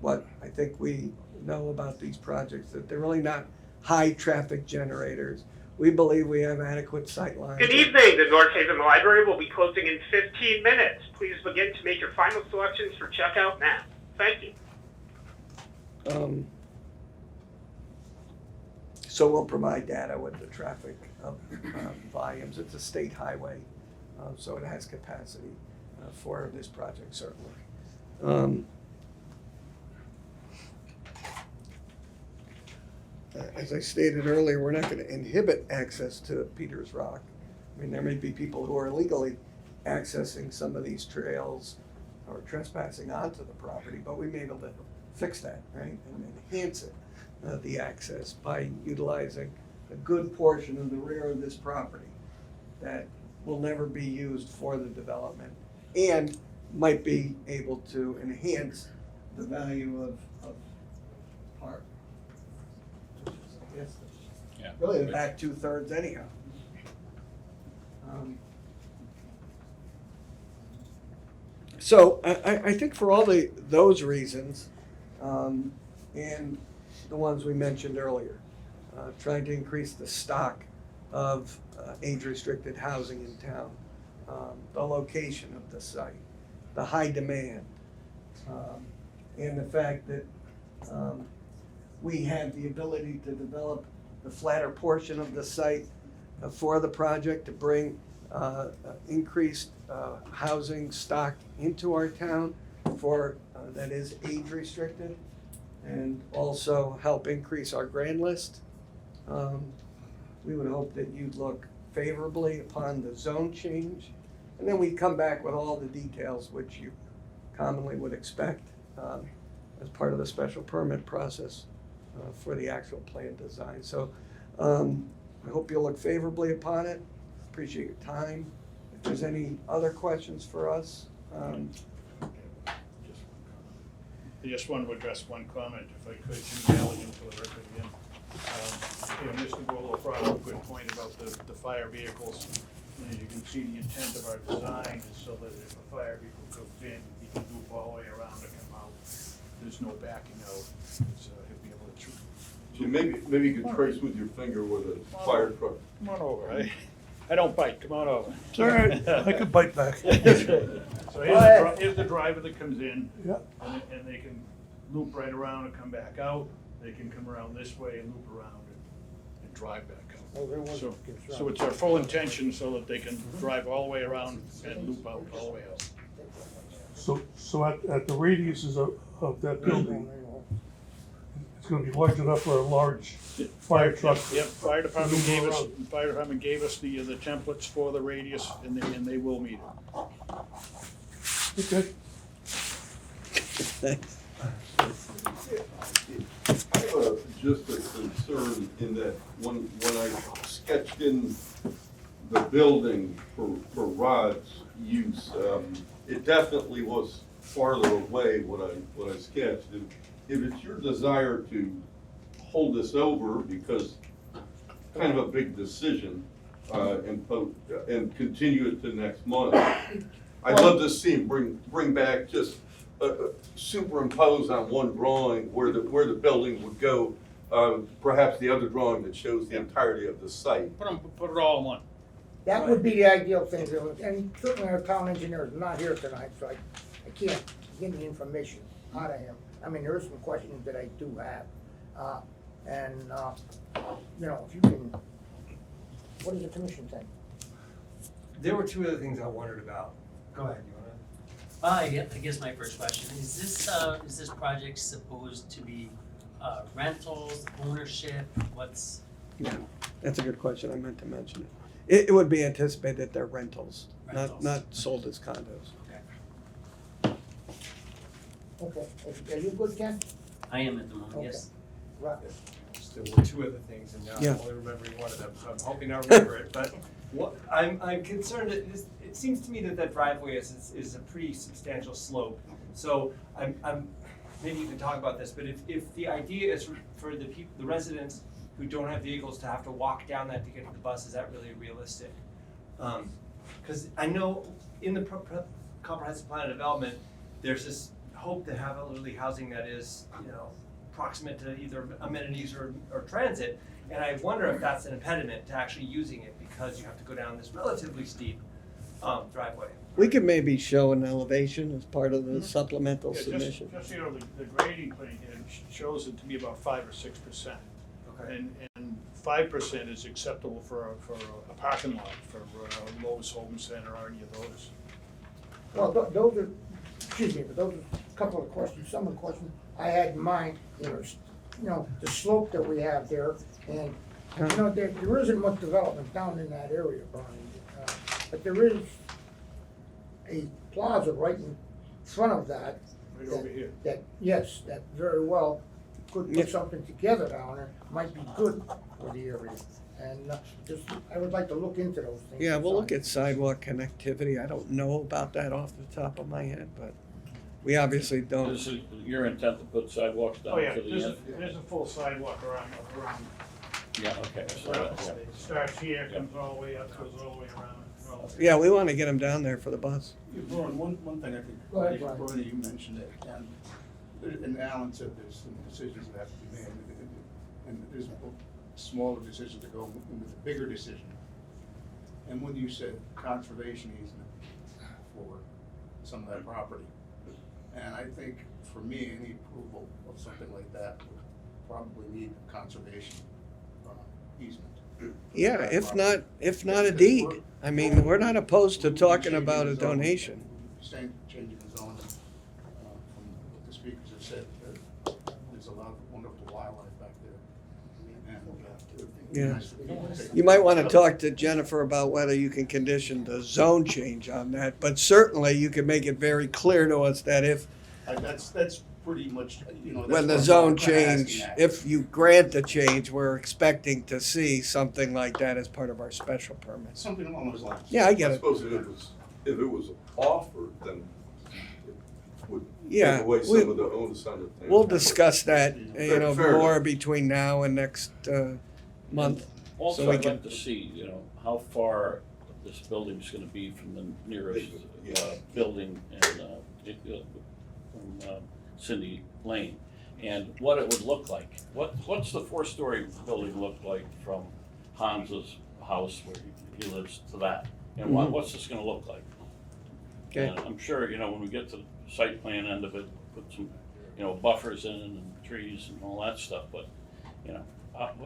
what I think we know about these projects, that they're really not high traffic generators. We believe we have adequate sight lines. Good evening. The North Haven Library will be closing in 15 minutes. Please begin to make your final selections for checkout now. Thank you. So we'll provide data with the traffic volumes. It's a state highway, so it has capacity for this project, certainly. As I stated earlier, we're not going to inhibit access to Peters Rock. I mean, there may be people who are illegally accessing some of these trails or trespassing onto the property, but we may be able to fix that, right, and enhance it, the access, by utilizing a good portion of the rear of this property that will never be used for the development and might be able to enhance the value of park. Yes, Yeah. really the back 2/3 anyhow. So I think for all those reasons, and the ones we mentioned earlier, trying to increase the stock of age-restricted housing in town, the location of the site, the high demand, and the fact that we have the ability to develop the flatter portion of the site for the project to bring increased housing stock into our town for that is age restricted, and also help increase our grand list. We would hope that you'd look favorably upon the zone change, and then we come back with all the details which you commonly would expect as part of the special permit process for the actual plan design. So I hope you'll look favorably upon it. Appreciate your time. If there's any other questions for us, I just wanted to address one comment, if I could, Jim Galligan for the record again. Mr. Golo brought up a good point about the fire vehicles. And as you can see, the intent of our design is so that if a fire vehicle comes in, he can loop all the way around and come out. There's no backing out, so he'll be able to. So maybe you could trace with your finger where the fire truck. Come on over, I don't bite, come on over. It's all right, I could bite back. So here's the driver that comes in. Yeah. And they can loop right around and come back out. They can come around this way and loop around and drive back out. So it's our full intention so that they can drive all the way around and loop out all the way out. So at the radiuses of that building, it's gonna be large enough for a large fire truck. Yep, fire department gave us the templates for the radius, and they will meet it. Okay. thanks. I have just a concern in that when I sketched in the building for Rod's use, it definitely was farther away what I sketched. If it's your desire to hold this over because kind of a big decision and continue it to next month, I'd love to see him bring back just superimpose on one drawing where the building would go, perhaps the other drawing that shows the entirety of the site. Put it all in one. That would be the ideal thing, and certainly our town engineer is not here tonight, so I can't get the information out of him. I mean, there are some questions that I do have, you know, if you can, what does the commission think? There were two other things I wondered about. Go ahead, you wanna? I guess my first question, is this project supposed to be rentals, ownership, what's? Yeah, that's a good question, I meant to mention it. It would be anticipated that they're rentals, not sold as condos. Okay, are you good, Ken? I am at the moment, yes. Right. There were two other things, and now Yeah. I'm only remembering one of them, so I'm hoping I remember it, but I'm concerned that it seems to me that that driveway is a pretty substantial slope. So I'm, maybe you can talk about this, but if the idea is for the residents who don't have vehicles to have to walk down that to get to the bus, is that really realistic? Cause I know in the comprehensive plan of development, there's this hope to have elderly housing that is, proximate to either amenities or transit. And I wonder if that's an impediment to actually using it because you have to go down this relatively steep driveway. We could maybe show an elevation as part of the supplemental Yeah, submission. Just, the grading plan here shows it to be about 5 or 6%. Okay. And 5% is acceptable for a parking lot, for Lowe's Home Center or any of those. Well, those are, excuse me, but those are a couple of questions, some of the questions I had in mind, the slope that we have there, and, there isn't much development down in that area, Barney. But there is a plaza right in front of that. Right over here. That, yes, that very well could Yeah. put something together down there, might be good for the area. And I would like to look into those things. Yeah, we'll look at sidewalk connectivity. I don't know about that off the top of my head, but we obviously don't. Is it your intent to put sidewalks Oh, down yeah, to the there's end? a full sidewalk around. Yeah, okay, so, It starts here, comes all the way up, goes all the way around. Yeah, we want to get them down there for the bus. Lauren, one thing I think, Go ahead, Brian. Bernie, you mentioned it, and Alan said there's some decisions that have to be made, and there's smaller decisions that go into the bigger decision. And when you said conservation easement for some of that property, and I think for me, any approval of something like that would probably need conservation easement. Yeah, if not a deed. I mean, we're not opposed to talking about a donation. Changing the zones, from what the speakers have said, there's a lot of wonderful wildlife back there. And, Yeah. nice for people to take- You might want to talk to Jennifer about whether you can condition the zone change on that, but certainly you can make it very clear to us that if, That's pretty much, when that's the what zone I'm kinda asking change, that. if you grant the change, we're expecting to see something like that as part of our special permits. Something along those lines. Yeah, I get I it. suppose if it was offered, then it would Yeah, take away we- some of the onus on the thing. We'll discuss that, Fair more enough. between now and next month. Also, So we I'd can- like to see, how far this building's gonna be from the nearest, building from Cindy Lane, and what it would look like. What's the 4-story building look like from Hans's house where he lives to that? And what's this gonna look like? Okay. And I'm sure, when we get to the site plan end of it, put some, buffers in and trees and all that stuff, but,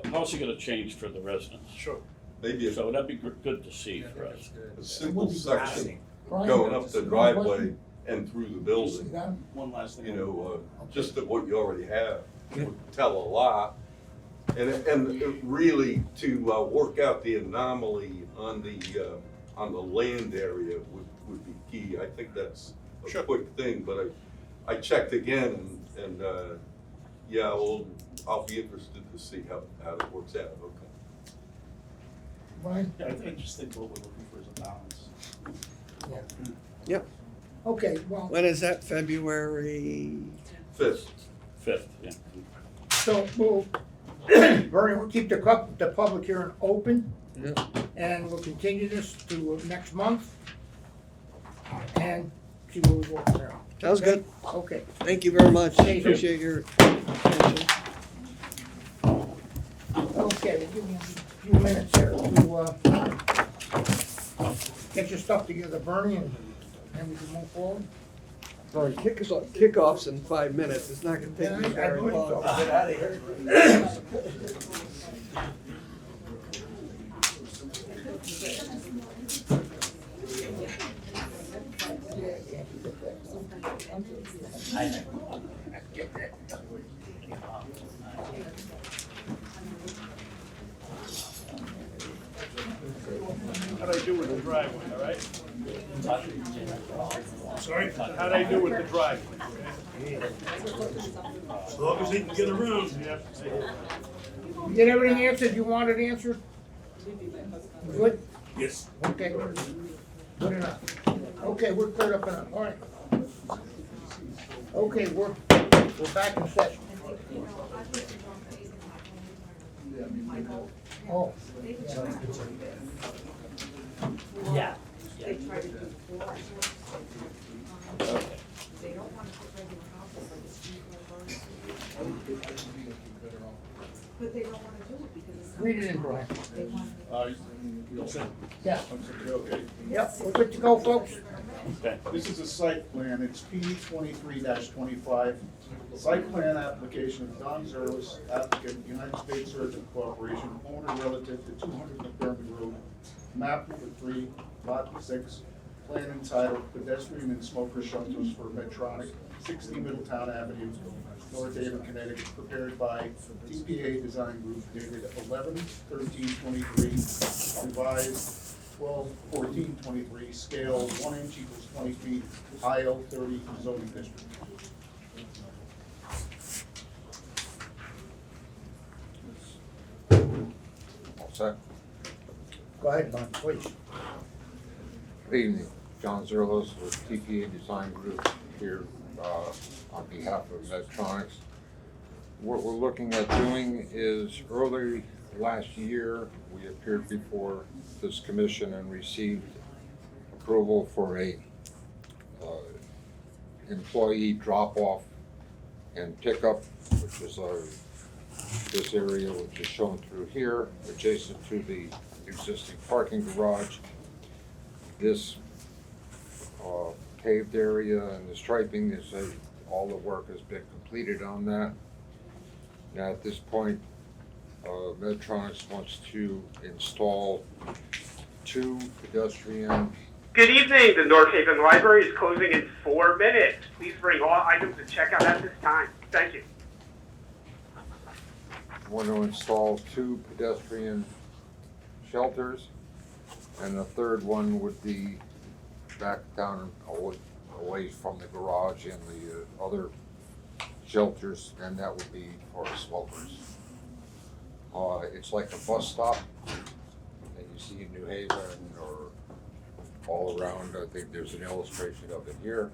how's it gonna change for the residents? Sure. Maybe So that'd be good to see for us. a simple section Brian, going up the one driveway question. and through the You see building, that? One last thing. just of what you already have would tell a lot. And really to work out the anomaly on the land area would be key. I think that's a quick thing, but I checked again and yeah, I'll be interested to see how it works out, okay. Brian? Yeah, I just think what we're looking for is a balance. Yep. Okay, well, When is that, February? 5th. 5th, yeah. so Bernie, we'll keep the public hearing open. Yeah. And we'll continue this to next month. And see where we go from there. Sounds good. Okay. Thank you very much. Thank you. Appreciate your attention. Okay, we'll give you a few minutes here to get your stuff together, Bernie, and then we can move forward. Sorry, kickoff's in 5 minutes. It's not gonna take me Yeah, I very believe long. so. Get out of here. How'd I do with the driveway, all right? Sorry? How'd I do with the driveway? As long as he can get around. Yeah. You get everything answered you wanted answered? Good? Yes. Okay. Good enough. Okay, we're cleared up enough, all right. Okay, we're back in session. Oh. Yeah. They try to do four. They don't wanna put regular houses like a street lamp. But they don't wanna do it because it's. Read it in, Brian. They want. You all set? Yeah. Okay. Yep, we're good to go, folks. Okay. This is a site plan, it's P 23-25. Site plan application of Don Zerlis, applicant, United States Surgeon Corporation, owner relative to 200 McDermott Road, map number 3, lot 6, plan entitled pedestrian and smoker shelters for Medtronic, 60 Middletown Avenue, North Haven, Connecticut, prepared by TPA Design Group dated 11/13/23, revised 12/14/23, scale 1 inch equals 20 feet, IL 30 zoning district. All set. Go ahead, Don, please. Good evening, John Zerlos with TPA Design Group here on behalf of Medtronics. What we're looking at doing is early last year, we appeared before this commission and received approval for a employee drop-off and pickup, which is this area which is shown through here, adjacent to the existing parking garage. This paved area and the striping is, all the work has been completed on that. Now at this point, Medtronics wants to install 2 pedestrian. Good evening. The North Haven Library is closing in 4 minutes. Please bring all items to checkout at this time. Thank you. Want to install 2 pedestrian shelters, and the third one would be back down away from the garage and the other shelters, and that would be for smokers. It's like a bus stop that you see in New Haven or all around. I think there's an illustration of it here.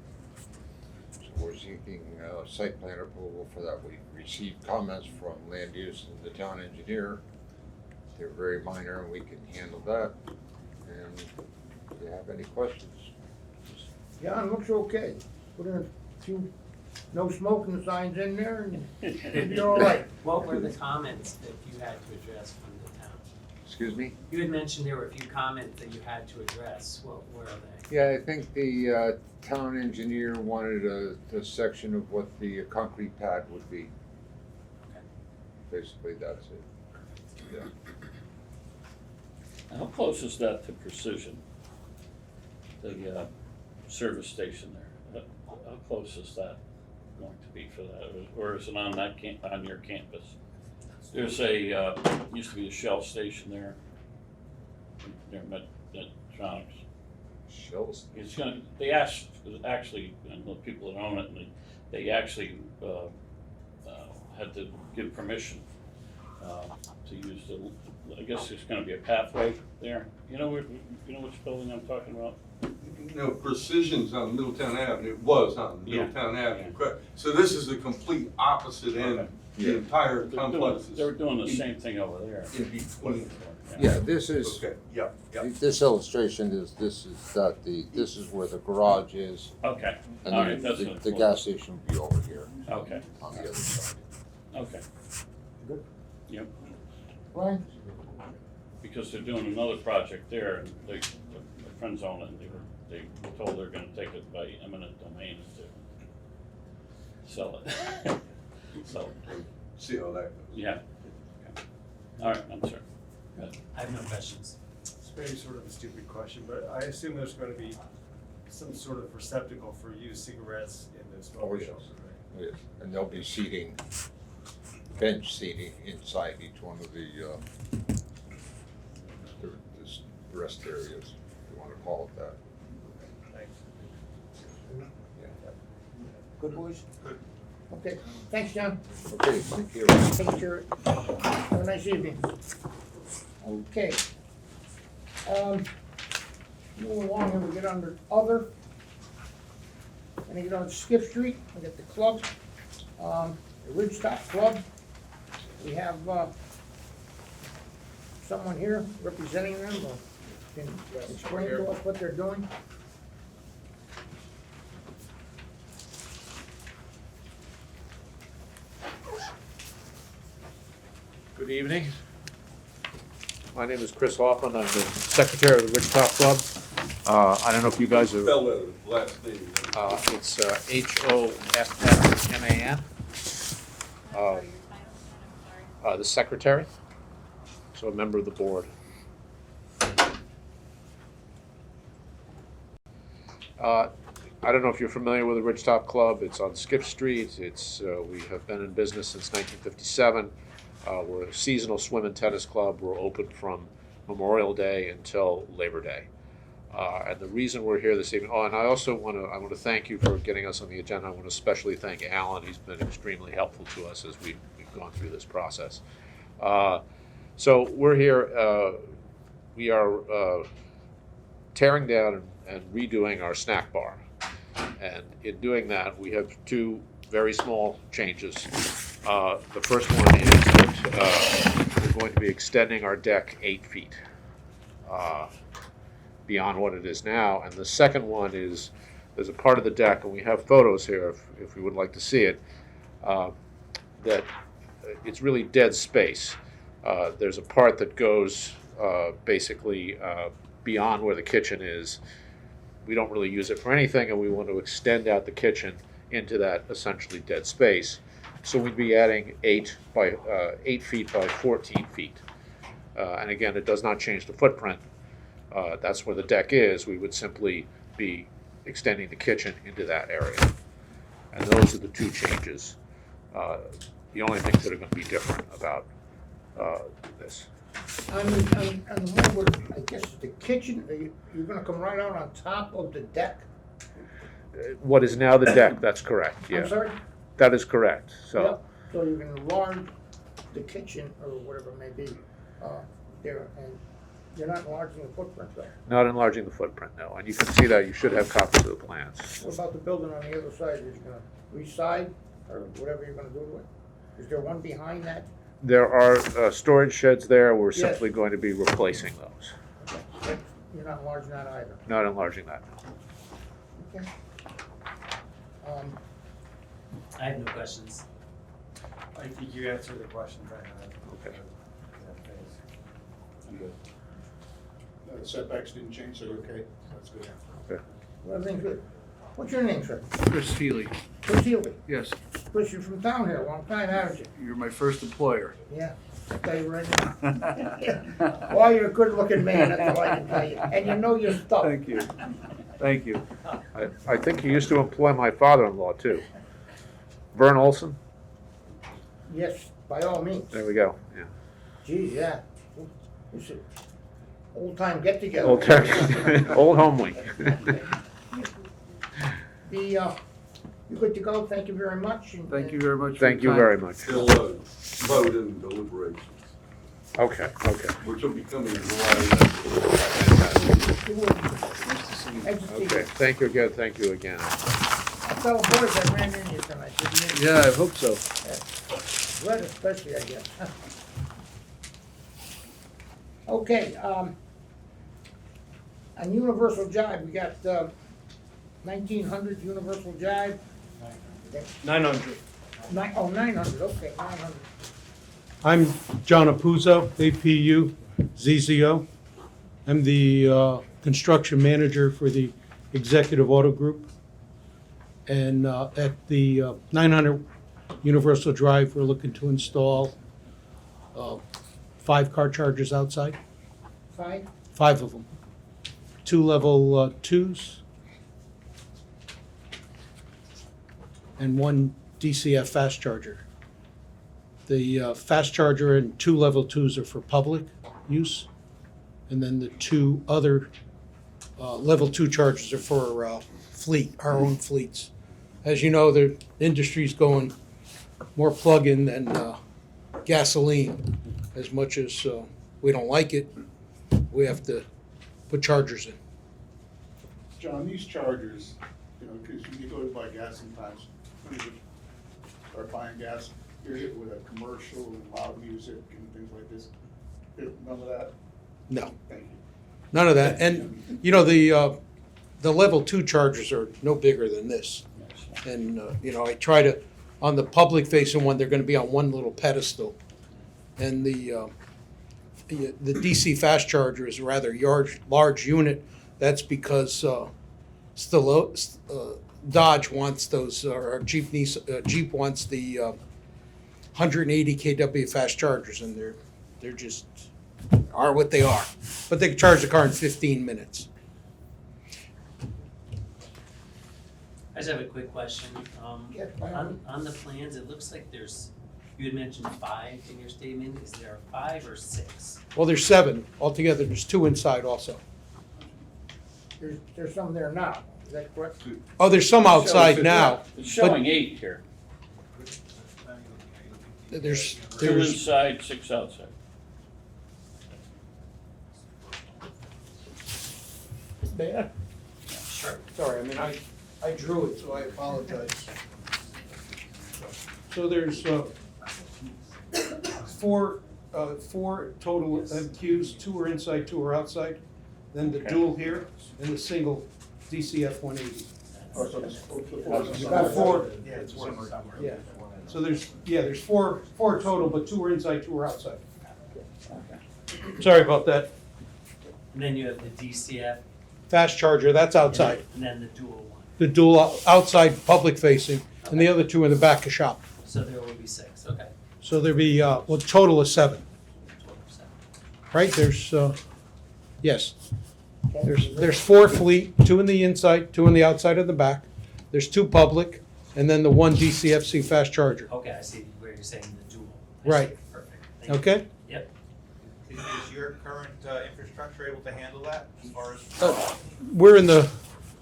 So we're seeking site plan approval for that. We received comments from land use and the town engineer. They're very minor and we can handle that. And if you have any questions. John, looks okay. Put in a few no smoking signs in there and you're all right. What were the comments that you had to address from the town? Excuse me? You had mentioned there were a few comments that you had to address. What were they? Yeah, I think the town engineer wanted a section of what the concrete pad would be. Okay. Basically, that's it. Yeah. How close is that to Precision? The service station there? How close is that going to be for that? Or is it on that on your campus? There's a, used to be a Shell station there. Near Medtronics. Shell's. It's gonna, they asked, actually, and the people that own it, and they actually had to give permission to use the, I guess there's gonna be a pathway there. You know which building I'm talking about? No, Precision's on Middletown Avenue, it was on Middletown Avenue, correct. So this is the complete opposite end, Okay. the entire They're complex doing, is. they were doing the same thing over there. In between. Yeah, this is, Okay, yep, yep. this illustration is, this is where the garage is. Okay, And all then right, that's the, what the it's gas station will be over here Okay, on the other side. okay. Good. Yep, Brian? because they're doing another project there, and my friends own it, and they were told they're gonna take it by eminent domain to sell it. So, See how that goes. yeah. Okay. All right, I'm sorry. Good. I have no questions. It's maybe sort of a stupid question, but I assume there's gonna be some sort of receptacle for used cigarettes in the Oh, smoker yes. shelter, right? Yes, and there'll be seating, bench seating inside each one of the rest areas, if you wanna call it that. Thanks. Good boys? Good. Okay, thanks, John. Okay, thank you. Take care. Have a nice evening. Okay. Move along here, we get under other. And you get on Skip Street, we get the club, the Ridgetop Club. We have, someone here representing them, or can explain to us what they're doing? Good evening. My name is Chris Hoffman. I'm the secretary of the Ridgetop Club. I don't know if you guys are. Spell that last name. It's Hoffman. The secretary, so a member of the board. I don't know if you're familiar with the Ridgetop Club. It's on Skip Street. We have been in business since 1957. We're a seasonal swim and tennis club. We're open from Memorial Day until Labor Day. And the reason we're here this evening, and I also want to thank you for getting us on the agenda. I want to especially thank Alan. He's been extremely helpful to us as we've gone through this process. So we're here. We are tearing down and redoing our snack bar. And in doing that, we have two very small changes. The first one is that we're going to be extending our deck 8 feet beyond what it is now. And the second one is there's a part of the deck, and we have photos here if you would like to see it, that it's really dead space. There's a part that goes basically beyond where the kitchen is. We don't really use it for anything, and we want to extend out the kitchen into that essentially dead space. So we'd be adding 8 feet by 14 feet. And again, it does not change the footprint. That's where the deck is. We would simply be extending the kitchen into that area. And those are the two changes. The only things that are going to be different about this. On the move, I guess the kitchen, you're gonna come right out on top of the deck? What is now the deck, that's correct, yeah. I'm sorry? That is correct, so. Yep. So you can enlarge the kitchen, or whatever it may be, there, and you're not enlarging the footprint though. Not enlarging the footprint, no, and you can see that, you should have copies of the plans. What about the building on the other side? Is you gonna reside, or whatever you're gonna do to it? Is there one behind that? There are storage sheds there, we're Yes. simply going to be replacing those. Okay. You're not enlarging that either? Not enlarging that, no. Okay. I have no questions. I think you answered the questions I had. Okay. I'm good. The setbacks didn't change, so you're okay? That's good. Okay. Well, everything's good. What's your name, sir? Chris Healy, Chris Healy. yes, Chris, you're from town here, a long time, haven't you? you're my first employer. Yeah, I'll tell you right now. Well, you're a good-looking man, that's all I can tell you. And you know your stuff. Thank you, thank you. I think you used to employ my father-in-law too. Vern Olson, Yes, by all means. there we go, yeah. Geez, yeah. It's an old-time get-together. Old home week. You're good to go, thank you very much. Thank you very much. for Thank your you time. very much. Still vote in deliberations, Okay, which will be coming in okay, thank you again. I tell the boys I ran into you tonight, didn't you? Yeah, I hope so. Red especially, I guess. Okay, on Universal Jive, we got 1900 Universal Jive. 900. 900, okay, 900. I'm John Apuzzo, APU, ZZO. I'm the construction manager for the Executive Auto Group. And at the 900 Universal Drive, we're looking to install 5 car chargers outside. 5? 5 of them. 2 level 2s. And 1 DCF fast charger. The fast charger and 2 level 2s are for public use. And then the 2 other level 2 chargers are for fleet, our own fleets. As you know, the industry's going more plug-in than gasoline. As much as we don't like it, we have to put chargers in. John, these chargers, you know, because when you go to buy gas sometimes, when you start buying gas, you're hit with a commercial and loud music and things like this. None of that? No, Thank you. none of that. And, you know, the level 2 chargers are no bigger than this. And, you know, I try to, on the public facing one, they're gonna be on one little pedestal. And the DC fast charger is a rather large unit. That's because Dodge wants those, or Jeep wants the 180 kW fast chargers, and they're just are what they are. But they can charge the car in 15 minutes. I just have a quick question. Yeah, by all means. On the plans, it looks like you had mentioned 5 in your statement. Is there 5 or 6? Well, there's 7 altogether. There's 2 inside also. There's some there now, is that correct? Oh, there's some outside now. It's showing 8 here. There's 2 inside, 6 outside. Yeah. Sure. Sorry, I mean, I drew it, so I apologize. So there's four total MQs, 2 are inside, 2 are outside. Then the dual here, and the single DCF 180. Oh, so it's About 4. Yeah, it's one somewhere. Yeah. So there's four total, but 2 are inside, 2 are outside. Sorry about that. And then you have the DCF. Fast charger, that's outside. And then the dual one. The dual outside, public facing, and the other 2 in the back of shop. So there will be 6, okay. So there'd be, well, total of 7, Total of 7. right? There's, yes. There's 4 fleet, 2 in the inside, 2 in the outside of the back. There's 2 public, and then the 1 DCFC fast charger. Okay, I see where you're saying the dual. Right. Perfect. Thank you. Okay? Yep. Is your current infrastructure able to handle that as far as? We're in the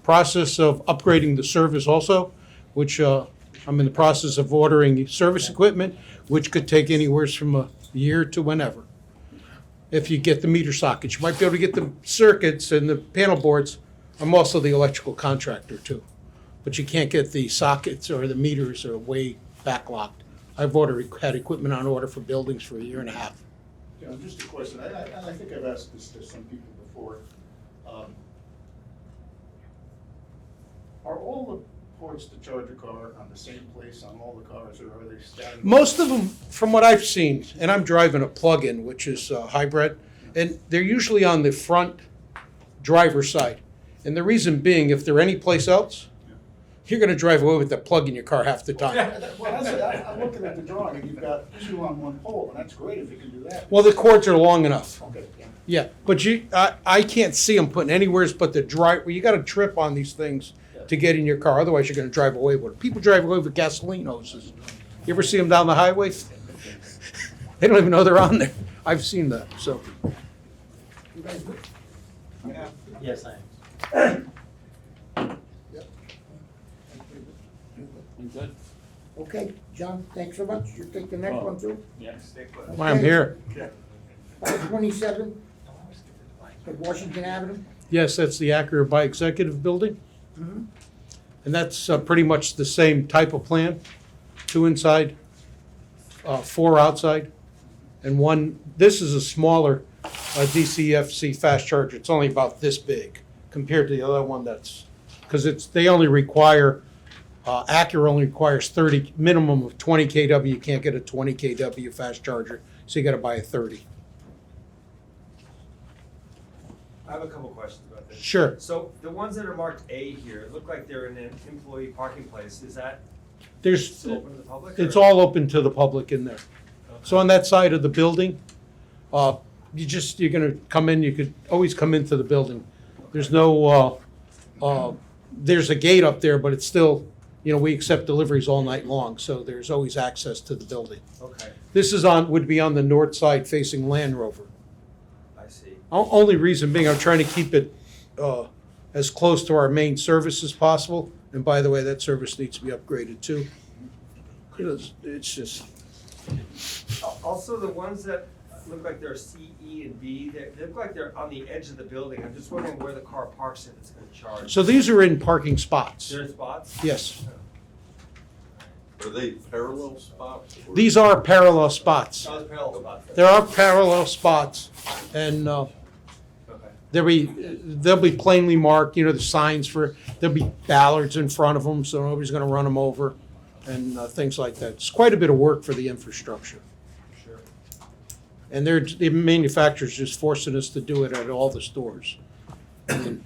process of upgrading the service also, which I'm in the process of ordering service equipment, which could take anywhere from a year to whenever. If you get the meter sockets, you might be able to get the circuits and the panel boards. I'm also the electrical contractor too, but you can't get the sockets or the meters are way backlogged. I've had equipment on order for buildings for a year and a half. Yeah, just a question, I think I've asked this to some people before. Are all the ports to charge a car on the same place on all the cars, or are they scattered? Most of them, from what I've seen, and I'm driving a plug-in, which is a hybrid, and they're usually on the front driver's side. And the reason being, if they're anyplace else, you're gonna drive away with that plug in your car half the time. Well, I'm looking at the drawing, and you've got 2 on 1 pole, and that's great if you can do that. Well, the cords are long enough. Okay, yeah. Yeah, but I can't see them putting anywheres but the drive, well, you gotta trip on these things to get in your car, otherwise you're gonna drive away with it. People drive away with gasoline hoses. You ever see them down the highway? They don't even know they're on there. I've seen that, so. You guys good? Yes, I am. I'm good? Okay, John, thanks so much. You take the next one too? Yes. Why I'm here. 527 at Washington Avenue. Yes, that's the Acura by Executive Building. Mhm. And that's pretty much the same type of plan. 2 inside, 4 outside, and 1, this is a smaller DCFC fast charger. It's only about this big compared to the other one that's, because they only require, Acura only requires 30, minimum of 20 kW. You can't get a 20 kW fast charger, so you gotta buy a 30. I have a couple questions about this. Sure. So the ones that are marked A here, look like they're in an employee parking place. Is that There's, open to the public? it's or- all open to the public in there. So on that side of the building, you're gonna come in, you could always come into the building. There's no, there's a gate up there, but it's still, we accept deliveries all night long, so there's always access to the building. Okay, This would be on the north side facing Land Rover. I see. Only reason being, I'm trying to keep it as close to our main service as possible. And by the way, that service needs to be upgraded too. It's just, Also, the ones that, look like they're C, E, and B. They look like they're on the edge of the building. I'm just wondering where the car parks if it's gonna charge. So these are in parking spots. There are spots? Yes. Are they parallel spots? or- These are parallel spots. Oh, it's parallel spots. There are parallel spots, and Okay. they'll be plainly marked, you know, the signs for, there'll be ballards in front of them, so nobody's gonna run them over, and things like that. It's quite a bit of work for the infrastructure. Sure. And the manufacturer's just forcing us to do it at all the stores.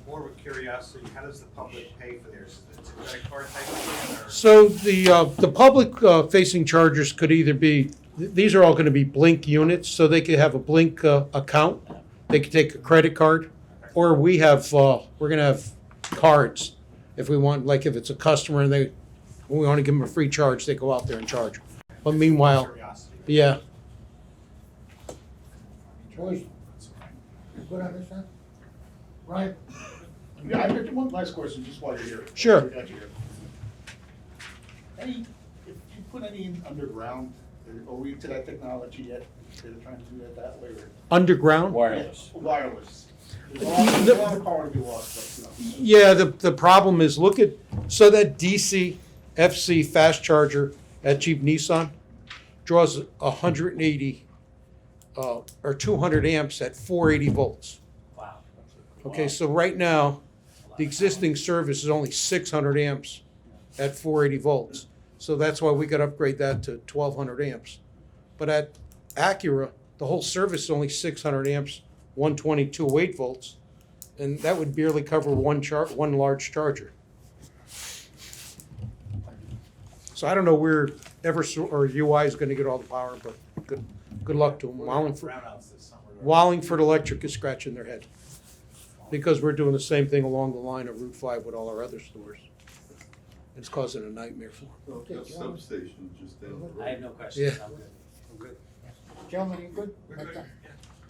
More of a curiosity, how does the public pay for theirs? Is it a credit card type of thing, or? So the public facing chargers could either be, these are all gonna be Blink units, so they could have a Blink account. They could take a credit card, or we have, we're gonna have cards. If we want, like if it's a customer and we wanna give them a free charge, they go out there and charge. But meanwhile, Curiosity. yeah, Boys, you good on this, huh? Right? Yeah, I got one last question, just while you're here. Sure. We got you here. If you put any in underground, are we to that technology yet? They're trying to do that way, or? underground. Wireless. Yeah, wireless. There's a lot of power to be lost, but, you know. Yeah, the problem is, look at, so that DC FC fast charger at Jeep Nissan draws 180 or 200 amps at 480 volts. Wow. Okay, so right now, the existing service is only 600 amps at 480 volts. So that's why we got to upgrade that to 1200 amps. But at Acura, the whole service is only 600 amps, 120, 208 volts. And that would barely cover one large charger. So I don't know where Eversource or UI is going to get all the power, but good luck to them. Wallingford Electric is scratching their head because we're doing the same thing along the line of Route 5 with all our other stores. It's causing a nightmare for them. Well, that substation just down the road. I have no questions, Yeah. I'm good. I'm good. Gentlemen, you good?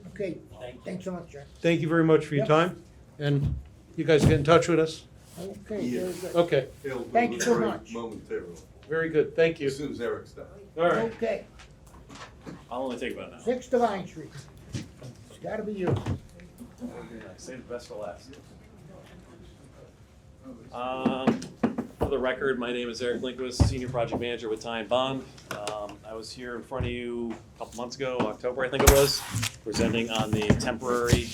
Okay, Thank you. thanks so much, Jack. Thank you very much for your time, and you guys get in touch with us. Okay, Yeah. very good. Okay, They'll Thank you so break much. Momentarily, very good, thank you. as soon as Eric's done. All right. Okay, I'll only take about an hour. 6 Divine Street. It's gotta be you. Save the best for last. For the record, my name is Eric Lindquist, Senior Project Manager with Ty and Bond. I was here in front of you a couple months ago, October I think it was, presenting on the temporary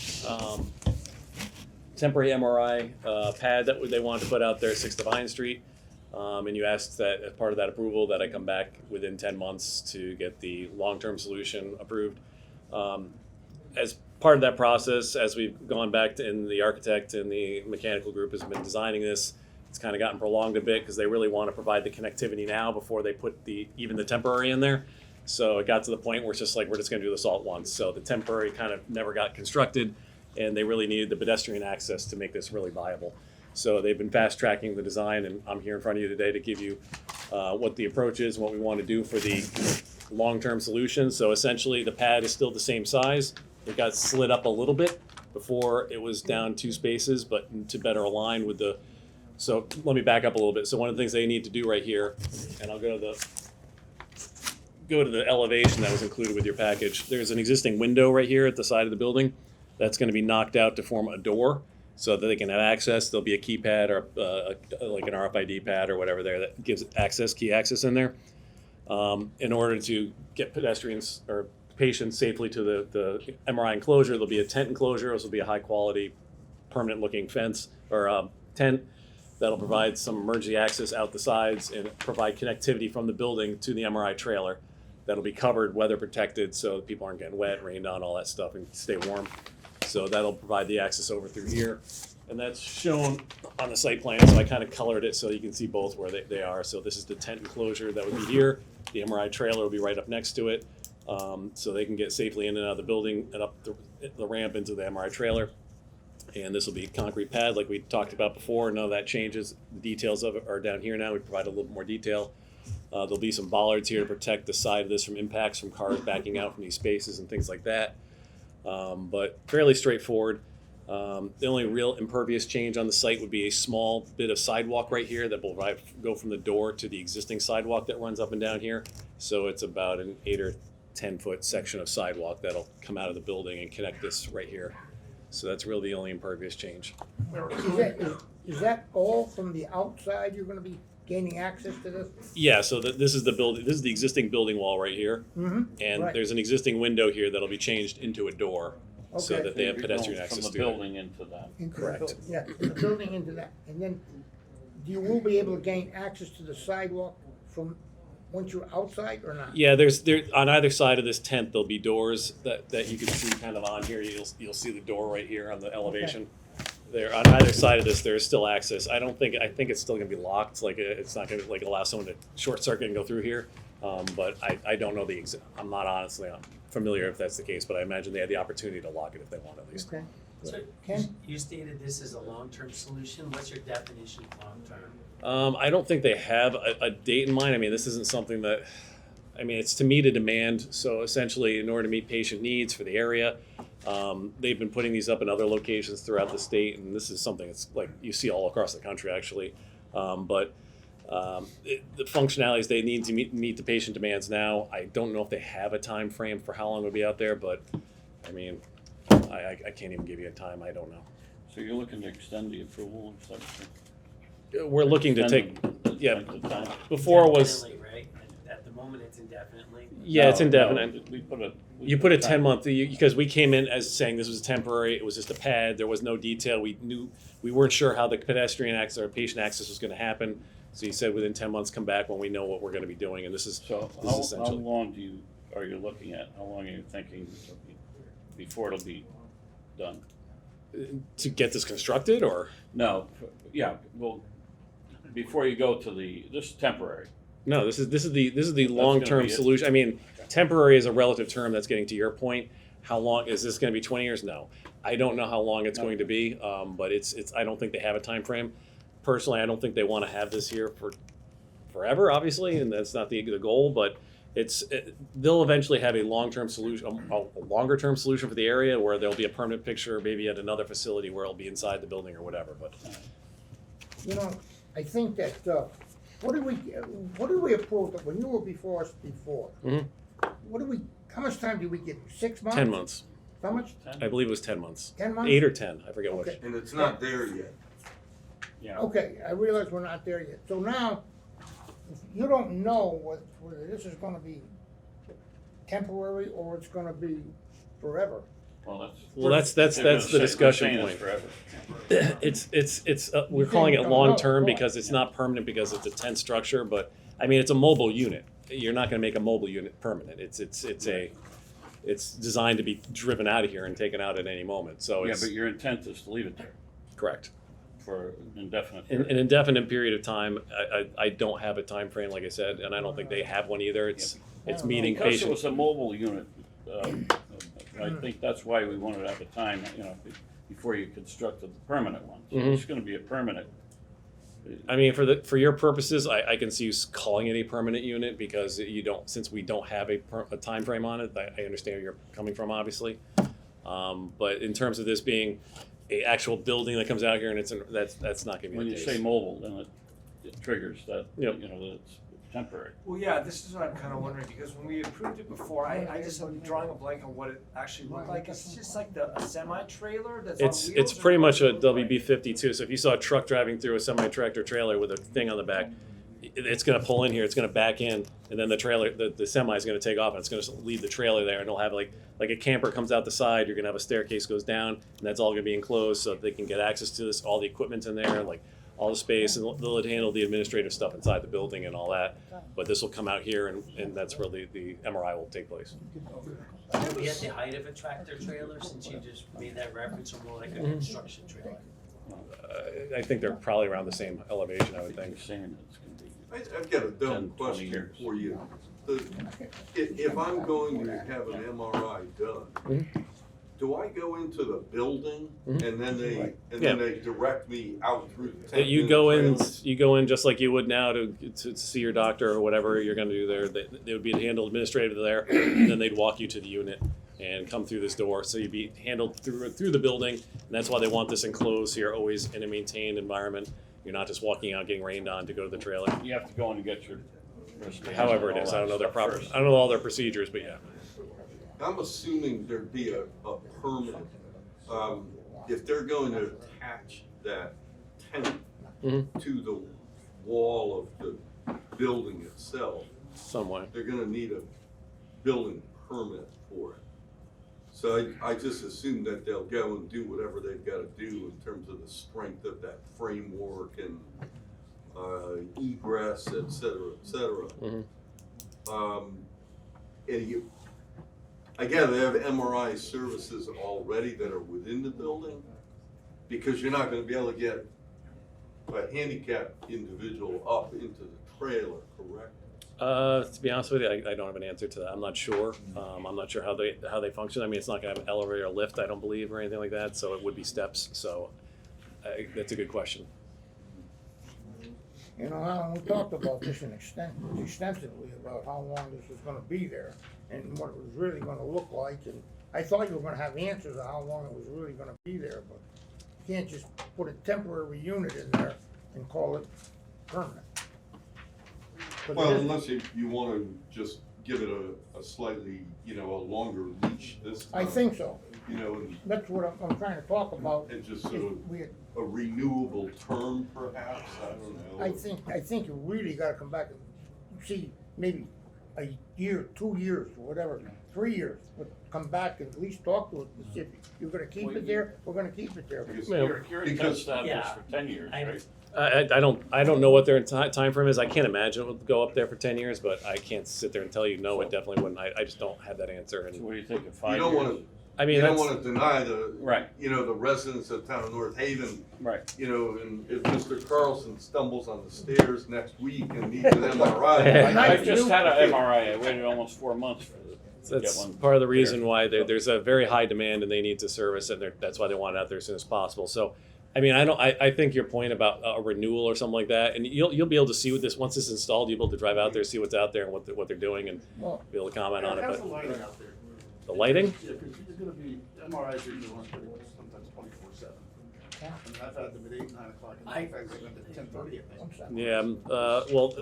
MRI pad that they wanted to put out there at 6 Divine Street. And you asked that as part of that approval that I come back within 10 months to get the long-term solution approved. As part of that process, as we've gone back to, and the architect and the mechanical group has been designing this, it's kind of gotten prolonged a bit because they really want to provide the connectivity now before they put even the temporary in there. So it got to the point where it's just like, we're just going to do this all at once. So the temporary kind of never got constructed, and they really needed the pedestrian access to make this really viable. So they've been fast tracking the design, and I'm here in front of you today to give you what the approach is and what we want to do for the long-term solution. So essentially, the pad is still the same size. It got slid up a little bit before it was down 2 spaces, but to better align with the. So let me back up a little bit. So one of the things they need to do right here, and I'll go to the elevation that was included with your package. There's an existing window right here at the side of the building that's going to be knocked out to form a door so that they can have access. There'll be a keypad or like an RFID pad or whatever there that gives access, key access in there. In order to get pedestrians or patients safely to the MRI enclosure, there'll be a tent enclosure. This will be a high quality, permanent looking fence or tent that'll provide some emergency access out the sides and provide connectivity from the building to the MRI trailer. That'll be covered, weather protected, so that people aren't getting wet, rained on, all that stuff, and stay warm. So that'll provide the access over through here. And that's shown on the site plan, so I kind of colored it so you can see both where they are. So this is the tent enclosure that would be here. The MRI trailer will be right up next to it. So they can get safely in and out of the building and up the ramp into the MRI trailer. And this will be a concrete pad like we talked about before. None of that changes. The details of it are down here now. We provide a little more detail. There'll be some bollards here to protect the side of this from impacts from cars backing out from these spaces and things like that. But fairly straightforward. The only real impervious change on the site would be a small bit of sidewalk right here that will go from the door to the existing sidewalk that runs up and down here. So it's about an 8 or 10-foot section of sidewalk that'll come out of the building and connect this right here. So that's really the only impervious change. Is that all from the outside you're gonna be gaining access to this? Yeah, so this is the building, this is the existing building wall right here. And right. there's an existing window here that'll be changed into a door so Okay. that they have You're pedestrian going access from to the it. building into that. Into the Correct. building, yeah, the building into that, and then you will be able to gain access to the sidewalk from, once you're outside or not? Yeah, there on either side of this tent, there'll be doors that you can see kind of on here. You'll see the door right here on the elevation. There, on either side of this, there is still access. I think it's still gonna be locked, like it's not gonna like allow someone to short circuit and go through here. But I don't know I'm not honestly familiar if that's the case, but I imagine they had the opportunity to lock it if they want at least. Okay. So Ken? you stated this is a long-term solution. What's your definition of long-term? I don't think they have a date in mind. I mean, this isn't something that, I mean, it's to meet a demand. So essentially, in order to meet patient needs for the area, they've been putting these up in other locations throughout the state, and this is something that's like you see all across the country, actually. The functionalities they need to meet the patient demands now. I don't know if they have a time frame for how long it'll be out there, but I mean, I can't even give you a time. I don't know. So you're looking to extend the approval and stuff? We're looking to take, yeah, Extend the time? before it was, Indefinitely, right? At the moment, it's indefinitely. yeah, it's No, indefinite. we put a. You put a 10-month, because we came in as saying this was temporary, it was just a pad, there was no detail, we weren't sure how the pedestrian access or patient access was gonna happen. So you said within 10 months, come back when we know what we're gonna be doing, and this is So this is how essentially. long are you looking at? How long are you thinking before it'll be done? To get this constructed, or? No, yeah, well, before you go to this is temporary. No, this is the gonna long-term be it? solution. I mean, temporary is a relative term. That's getting to your point. How long is this going to be? 20 years? No, I don't know how long it's going to be. But it's. I don't think they have a time frame. Personally, I don't think they want to have this here for forever. Obviously, and that's not the goal. But they'll eventually have a long-term solution, a longer-term solution for the area where there'll be a permanent picture, maybe at another facility where it'll be inside the building or whatever. But You know, I think that, what did we approve, when you were before us before? Mhm. How much time did we get? 6 months? 10 months. How much? I believe it was 10 months. 10 months? 8 or 10. I forget which. Okay. And it's not there yet. Yeah. Okay, I realize we're not there yet. So now, you don't know whether this is gonna be temporary or it's gonna be forever. Well, that's the discussion point. We're calling it don't long-term know, because it's not permanent because it's a tent structure, but I mean, it's a mobile unit. You're not gonna make a mobile unit permanent. It's designed to be driven out of here and taken out at any moment, so Yeah, it's. but your intent is to leave it there Correct. for an indefinite An period. indefinite period of time. I don't have a time frame, like I said, and I don't think they have one either. It's meeting Because it patients. was a mobile unit, I think that's why we wanted to have a time, before you constructed the permanent one. So Mhm. it's gonna be a permanent. I mean, for your purposes, I can see you calling it a permanent unit because since we don't have a time frame on it. I understand where you're coming from, obviously. But in terms of this being a actual building that comes out here and that's not gonna be When the you case. say mobile, then it triggers that, Yep. that it's temporary. Well, yeah, this is what I'm kind of wondering, because when we approved it before, I just am drawing a blank on what it actually looked like. It's just like a semi-trailer that's on wheels? It's or pretty what much does a it look like? WB-52. So if you saw a truck driving through a semi-tractor trailer with a thing on the back, it's going to pull in here, it's going to back in, and then the semi is going to take off, and it's going to leave the trailer there, and it'll have like a camper comes out the side. You're going to have a staircase goes down, and that's all going to be enclosed, so they can get access to this. All the equipment's in there, like all the space, and they'll handle the administrative stuff inside the building and all that. But this will come out here, and that's where the MRI will take place. Are we at the height of a tractor trailer, since you just made that reference, or more like a Mhm. construction trailer? I think they're probably around the same elevation, I would think. Saying it's gonna be. I've got a dumb 10, 20 question years. for you. If I'm going to have an MRI done, do I go into the building and then they direct me out through the tent? You go in just like you would now to see your doctor or whatever you're going to do there. They would be handled administratively there, and then they'd walk you to the unit and come through this door. So you'd be handled through the building, and that's why they want this enclosed. So you're always in a maintained environment. You're not just walking out getting rained on to go to the trailer. You have to go in and get your. However it is, I don't know their all their procedures, but yeah. I'm assuming there'd be a permit, if they're going to attach that tent to the wall of the building itself, Some way. they're gonna need a building permit for it. So I just assume that they'll go and do whatever they've gotta do in terms of the strength of that framework and, egress, et cetera, et cetera. And I gather they have MRI services already that are within the building? Because you're not gonna be able to get a handicapped individual up into the trailer, correct? To be honest with you, I don't have an answer to that. I'm not sure. I'm not sure how they function. I mean, it's not gonna have an elevator or lift, I don't believe, or anything like that, so it would be steps, so that's a good question. You know, Alan, we talked about this extensively about how long this was gonna be there and what it was really gonna look like, and I thought you were gonna have answers on how long it was really gonna be there, but you can't just put a temporary unit in there and call it permanent. But Well, it is- unless you wanna just give it a slightly, a longer leash this time. I think so. And That's what I'm trying to talk about. and just If sort of we- a renewable term perhaps, I don't know. I think you really gotta come back and see, maybe a year, 2 years, or whatever, 3 years, but come back and at least talk to it and see if you're gonna keep it there, we're gonna keep it there. Your intent's to have this for 10 years, right? I don't know what their time frame is. I can't imagine it would go up there for 10 years, but I can't sit there and tell you, no, it definitely wouldn't. I just don't have that answer. And So what do you think, You 5 don't years? wanna, I mean, you don't that's- wanna deny the, Right. the residents of town of North Haven, Right. and if Mr. Carlson stumbles on the stairs next week and needs an MRI. I just had an MRI, I waited almost 4 months to get That's one. part of the reason why there's a very high demand and they need to service, and that's why they want it out there as soon as possible. So, I mean, I think your point about a renewal or something like that, and you'll be able to see what once it's installed, you'll be able to drive out there, see what's out there and what they're doing, and Well, be able to comment on it. How's But the lighting out there? the lighting, Yeah, because there's gonna be MRIs are doing sometimes 24/7. I mean, I've had them at 8, 9 o'clock, and I've had them at 10:30 at night. yeah. Well,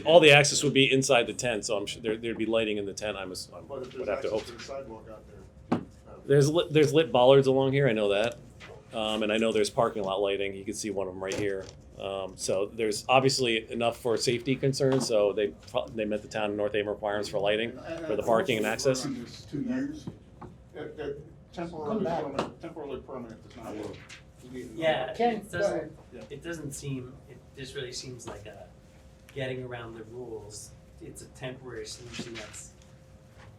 all the access would be inside the tent, so I'm sure there'd be lighting in the tent. I But if would there's have to hope. access to the sidewalk out there. There's lit bollards along here. I know that, and I know there's parking lot lighting. You can see one of them right here. So there's obviously enough for safety concerns. So they met the town of North Haven requirements for lighting for the parking and access. 2 years? Temporarily permanent does not work. You need to know. Yeah, Ken, it go ahead. doesn't seem, it just really seems like a getting around the rules. It's a temporary solution that's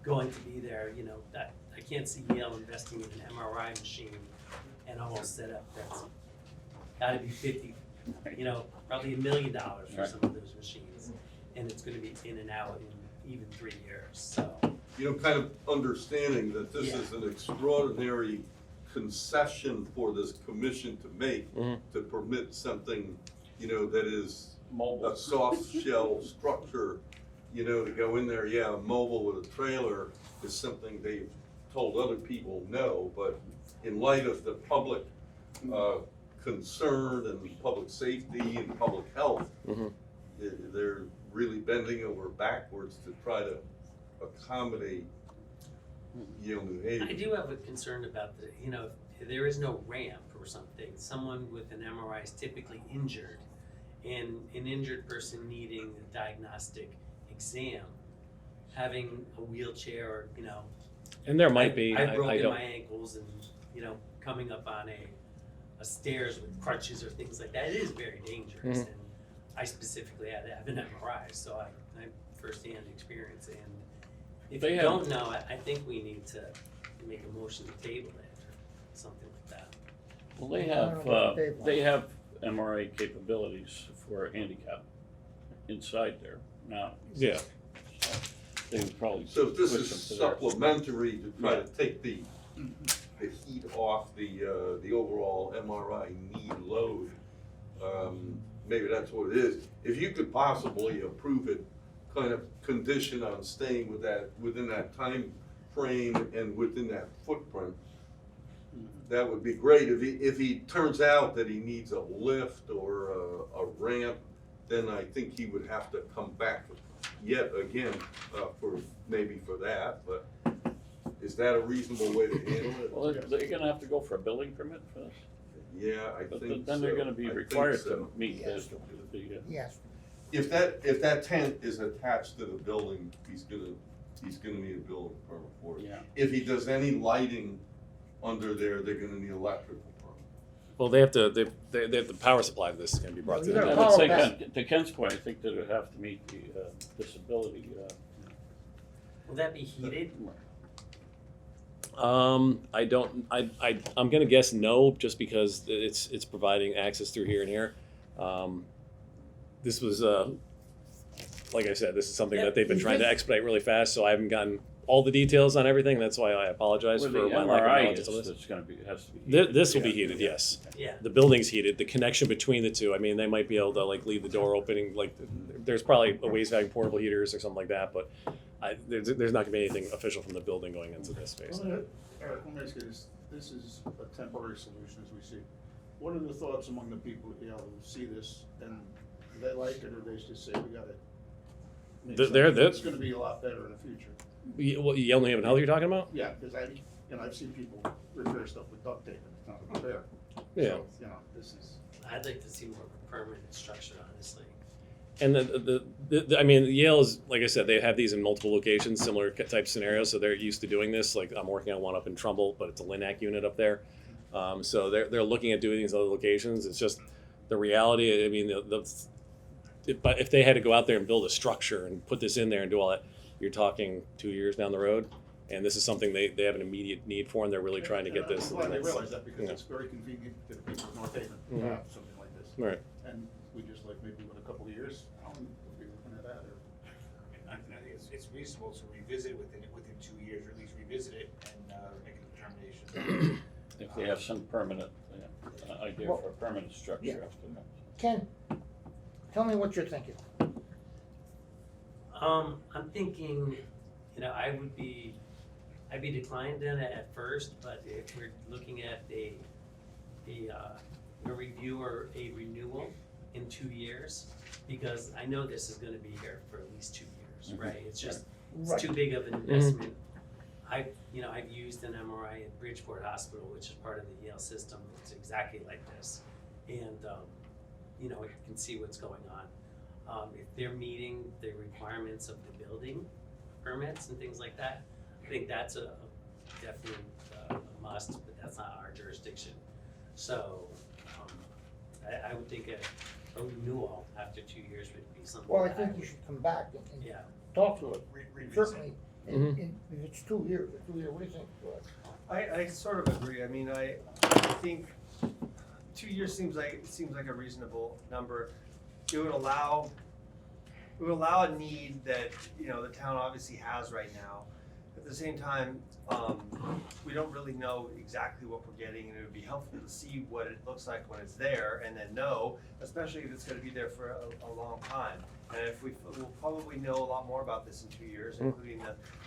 going to be there, that, I can't see Yale investing in an MRI machine and a whole setup that's gotta be 50, probably $1 million for some of those machines. And it's gonna be in and out in even 3 years, so. Kind of understanding that this Yeah. is an extraordinary concession for this commission to make, to permit something, that is a soft shell structure, to go in there, yeah, mobile with a trailer is something they've told other people no, but in light of the public, concern and public safety and public health, they're really bending over backwards to try to accommodate Yale New Haven. I do have a concern about if there is no ramp or something, someone with an MRI is typically injured, and an injured person needing a diagnostic exam, having a wheelchair or, And there might be. I've I broken don't. my ankles and, coming up on a stairs with crutches or things like that, it is very dangerous. Mhm. And I specifically had to have an MRI, so I firsthand experience. And if They you have- don't know, I think we need to make a motion to table it or something like that. Well, they I don't know about Dave. they have MRI capabilities for handicap inside there now. Yeah. They would probably So if this switch is them to there. supplementary to try to take the heat off the overall MRI need load, maybe that's what it is. If you could possibly approve it, kind of condition on staying within that time frame and within that footprint, that would be great. If he turns out that he needs a lift or a ramp, then I think he would have to come back yet again for that, but Is that a reasonable way to handle it? Well, they're gonna have to go for a building permit for this? Yeah, I But think so. then they're gonna be I think required so. to meet Yes. the Yes. If that tent is attached to the building, he's gonna need a building permit for it. Yeah. If he does any lighting under there, they're gonna need electrical permit. Well, they have the power supply to this is gonna be brought to You them. gotta I would say, follow to Ken's point, I think that it would have to meet the disability. Will that be heated? I don't, I'm gonna guess no, just because it's providing access through here and here. This was, like I said, this is something that they've been trying to expedite really fast, so I haven't gotten all the details on everything, that's why I apologize With for the my lack of MRI, knowledge on this. it's gonna be, it has to be heated. This will be heated, yes. Yeah. The building's heated, the connection between the two, I mean, they might be able to like leave the door opening, like, there's probably a ways of having portable heaters or something like that, but there's not gonna be anything official from the building going into this space. Eric, let me ask you this, this is a temporary solution as we see. What are the thoughts among the people, who see this, and do they like it, or they just say, we gotta make something it's gonna be a lot better in the future? Yale New Haven Health you're talking about? Yeah, because I've seen people repair stuff with duct tape, and it's not a repair. Yeah. So, this is. I'd like to see more of a permanent structure, honestly. And I mean, Yale is, like I said, they have these in multiple locations, similar type scenarios, so they're used to doing this. Like, I'm working on one up in Trumbull, but it's a Linac unit up there. So they're looking at doing these other locations. It's just the reality, I mean, but if they had to go out there and build a structure and put this in there and do all that, you're talking 2 years down the road. And this is something they have an immediate need for, and they're really trying to get this. I'm glad they realize that, because it's very convenient to the people of North Haven to Mhm. have something like this. Right. And we just like, maybe in a couple of years, how long we'll be looking at that, or? I think it's reasonable to revisit within 2 years, or at least revisit it and make a determination. If they have some permanent, idea for a permanent structure Yeah. after that. Ken, tell me what you're thinking. I'm thinking, I'd be declined then at first, but if we're looking at a review or a renewal in 2 years, because I know this is gonna be here for at least 2 years, right? It's just, it's too big of an investment. I've used an MRI at Bridgeport Hospital, which is part of the Yale system. It's exactly like this. And, you can see what's going on. If they're meeting the requirements of the building permits and things like that, I think that's a definite a must, but that's not our jurisdiction. So, I would think a renewal after 2 years would be something. Well, I that think you would- should come back and Yeah. talk to it, Revisit. certainly. And if it's 2 years, what do you think? I sort of agree. I mean, I think 2 years seems like a reasonable number. It would allow a need that, the town obviously has right now. At the same time, we don't really know exactly what we're getting, and it would be helpful to see what it looks like when it's there, and then know, especially if it's gonna be there for a long time. And if we'll probably know a lot more about this in 2 years, including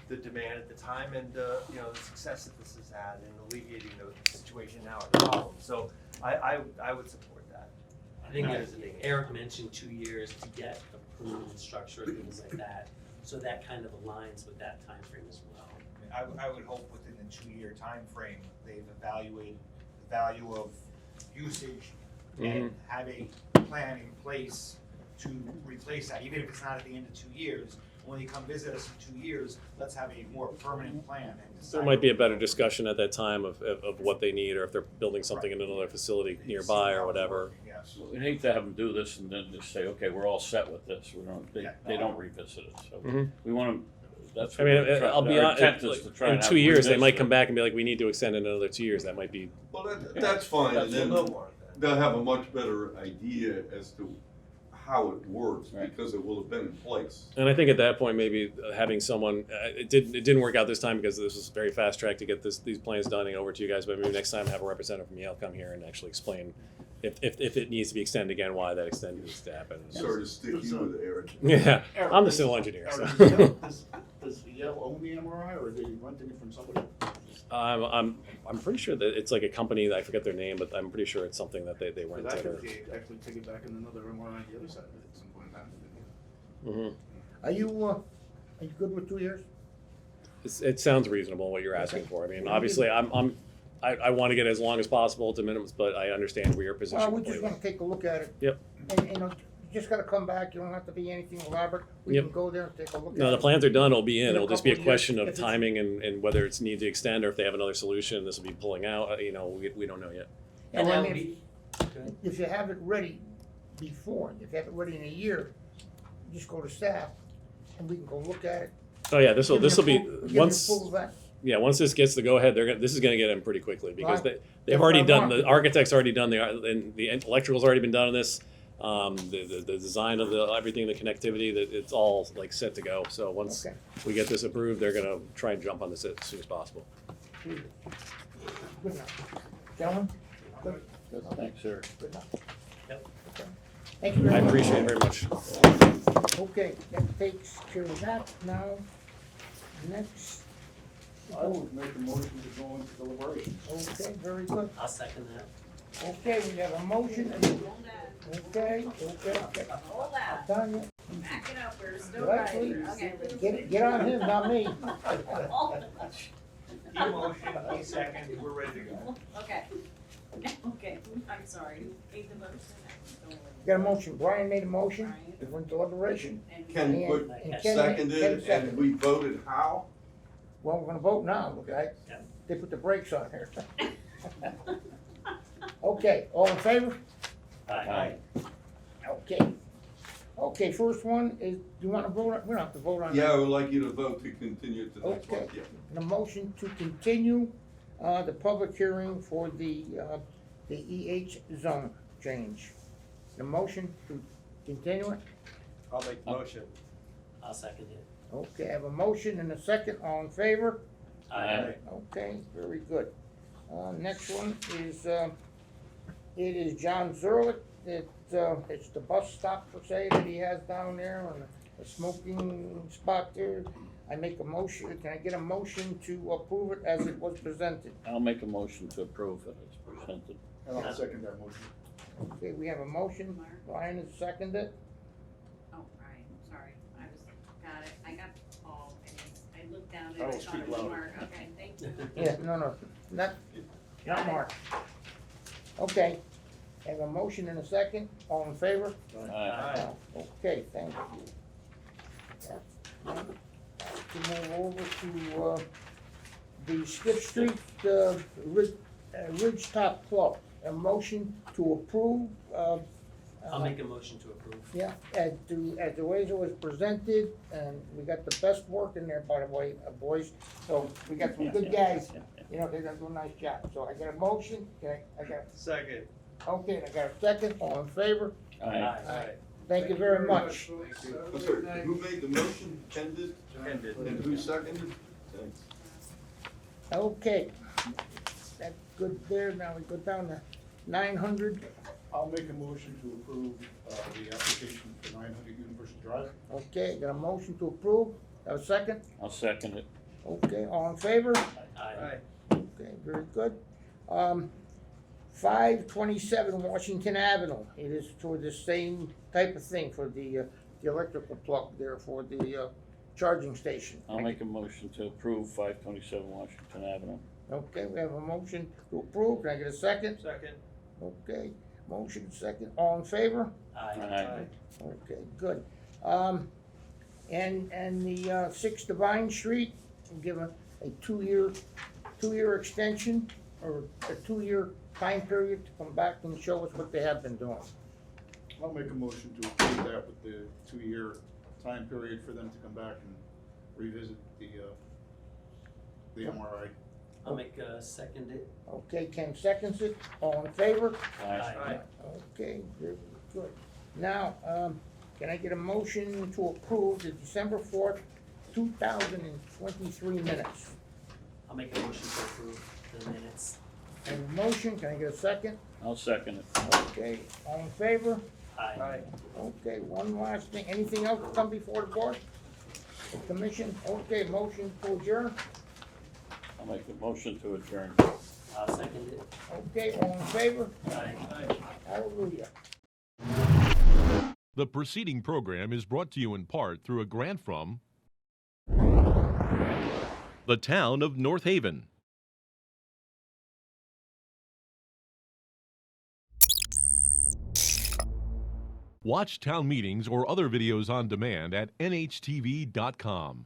the demand at the time, and the success that this has had in alleviating the situation now at the problem. So I would support that. I think Eric mentioned 2 years to get a permanent structure, things like that. So that kind of aligns with that time frame as well. I would hope within the 2-year time frame, they've evaluated the value of usage and have a plan in place to replace that, even if it's not at the end of 2 years. When you come visit us in 2 years, let's have a more permanent plan and decide. There might be a better discussion at that time of what they need, or if they're building something in another facility nearby or whatever. Yes. We'd hate to have them do this and then just say, okay, we're all set with this. They don't revisit it, so we want to, that's. I mean, what we're trying- I'll be our honest, intent is to try in and have 2 years, they revisit might it. come back and be like, we need to extend it another 2 years, that might be. Well, that's fine, and then We'll know more then. they'll have a much better idea as to how it works, because it will have been in place. And I think at that point, maybe having someone, it didn't work out this time because this was very fast track to get these plans done and over to you guys, but maybe next time have a representative from Yale come here and actually explain if it needs to be extended again, why that extension needs to happen. Sorry to stick you with it, Eric. Yeah, I'm the civil engineer, so. Does Yale own the MRI, or are they renting it from somebody? I'm pretty sure that it's like a company, that I forget their name, but I'm pretty sure it's something that they rent. Because I Or, could actually take it back in another MRI on the other side of it at some point in time. Mhm. Are you good with 2 years? It sounds reasonable what you're asking for. I mean, obviously, I want to get as long as possible to minimums, but I understand where your position. We just wanna take a look at it. Yep. And, you know, you just gotta come back, you don't have to be anything elaborate, we Yep. can go there and take a look at it. No, the plans are done, it'll be in. In a It'll just be a couple of years, question if of it's- timing and whether it's need to extend or if they have another solution, this will be pulling out, you know, we don't know yet. And I that mean, would be, if you have it ready before, if you have it ready in a year, just go to staff and we can go look at it. Oh, yeah, this'll be, Give once, them full vet. yeah, once this gets the go-ahead, this is gonna get in pretty quickly because Right. they've That's already what I done, want. the architect's already done, and the electrical's already been done on this. The design of everything, the connectivity, that it's all like set to go. So once Okay. we get this approved, they're gonna try and jump on this as soon as possible. Good enough. Gentlemen? Good? Thanks, sir. Good enough. Yep. Okay. Thank you very I much. appreciate it very much. Okay, that takes care of that. Now, next. I would make a motion to go into deliberation. Okay, very good. I'll second that. Okay, we have a motion. Okay. Hold on, Tanya, back it up, we're still right, riding, please. okay. Get on him, not me. He motion, he second, we're ready to go. Okay, okay, I'm sorry, who made the motion? Got a motion. Brian made a motion. We're in deliberation. Ken And- put and Ken seconded, and seconded. we voted how? Well, we're gonna vote now, okay? Yeah. They put the brakes on here. Okay, all in favor? Aye. Okay. Okay, first one is, do you wanna vote, we don't have to vote on that. Yeah, I would like you to vote to continue to the next one, Okay. yeah. A motion to continue, the public hearing for the EH zone change. The motion to continue it? I'll make the motion. I'll second it. Okay, I have a motion and a second, all in favor? Aye. Okay, very good. Next one is, it is John Zerlich, it's the bus stop per se that he has down there and a smoking spot there. I make a motion, can I get a motion to approve it as it was presented? I'll make a motion to approve it as presented. And I'll second that motion. Okay, we have a motion, Brian has seconded. Oh, right, sorry, got it, I got Paul, I looked down and I I will thought speak it was louder. Mark, okay, thank you. Yeah, no, not Mark. Okay, I have a motion and a second, all in favor? Aye. Okay, thank you. To move over to, the Skip Street, Ridge Top Club, a motion to approve, I'll make a motion to approve. yeah, as the ways it was presented, and we got the best work in there, by the way, boys. So we got some good guys, you know, they're gonna do a nice job. So I got a motion, I got, Second. okay, and I got a second, all in favor? Aye. Thank you very much. I'm sorry, who made the motion? Ken did? Ken did. And who seconded? Thanks. Okay, that's good there. Now we go down to 900. I'll make a motion to approve, the application for 900 Universal Drive. Okay, got a motion to approve. Have a second? I'll second it. Okay, all in favor? Aye. Okay, very good. 527 Washington Avenue. It is for the same type of thing for the electrical plug there for the charging station. I'll make a motion to approve 527 Washington Avenue. Okay, we have a motion to approve. Can I get a second? Second. Okay, motion second. All in favor? Aye. Okay, good. And the 6 Divine Street, we'll give a two-year extension or a 2-year time period to come back and show us what they have been doing. I'll make a motion to approve that with the 2-year time period for them to come back and revisit the MRI. I'll make a second it. Okay, Ken seconds it. All in favor? Aye. Okay, very good. Now, can I get a motion to approve the December 4th, 2023 minutes? I'll make a motion to approve the minutes. And a motion, can I get a second? I'll second it. Okay, all in favor? Aye. Okay, one last thing, anything else to come before the board? The commission, okay, motion to adjourn, I'll make a motion to adjourn. I'll second it. okay, all in favor? Aye. Hallelujah. The preceding program is brought to you in part through a grant from the town of North Haven. Watch town meetings or other videos on demand at nhtv.com.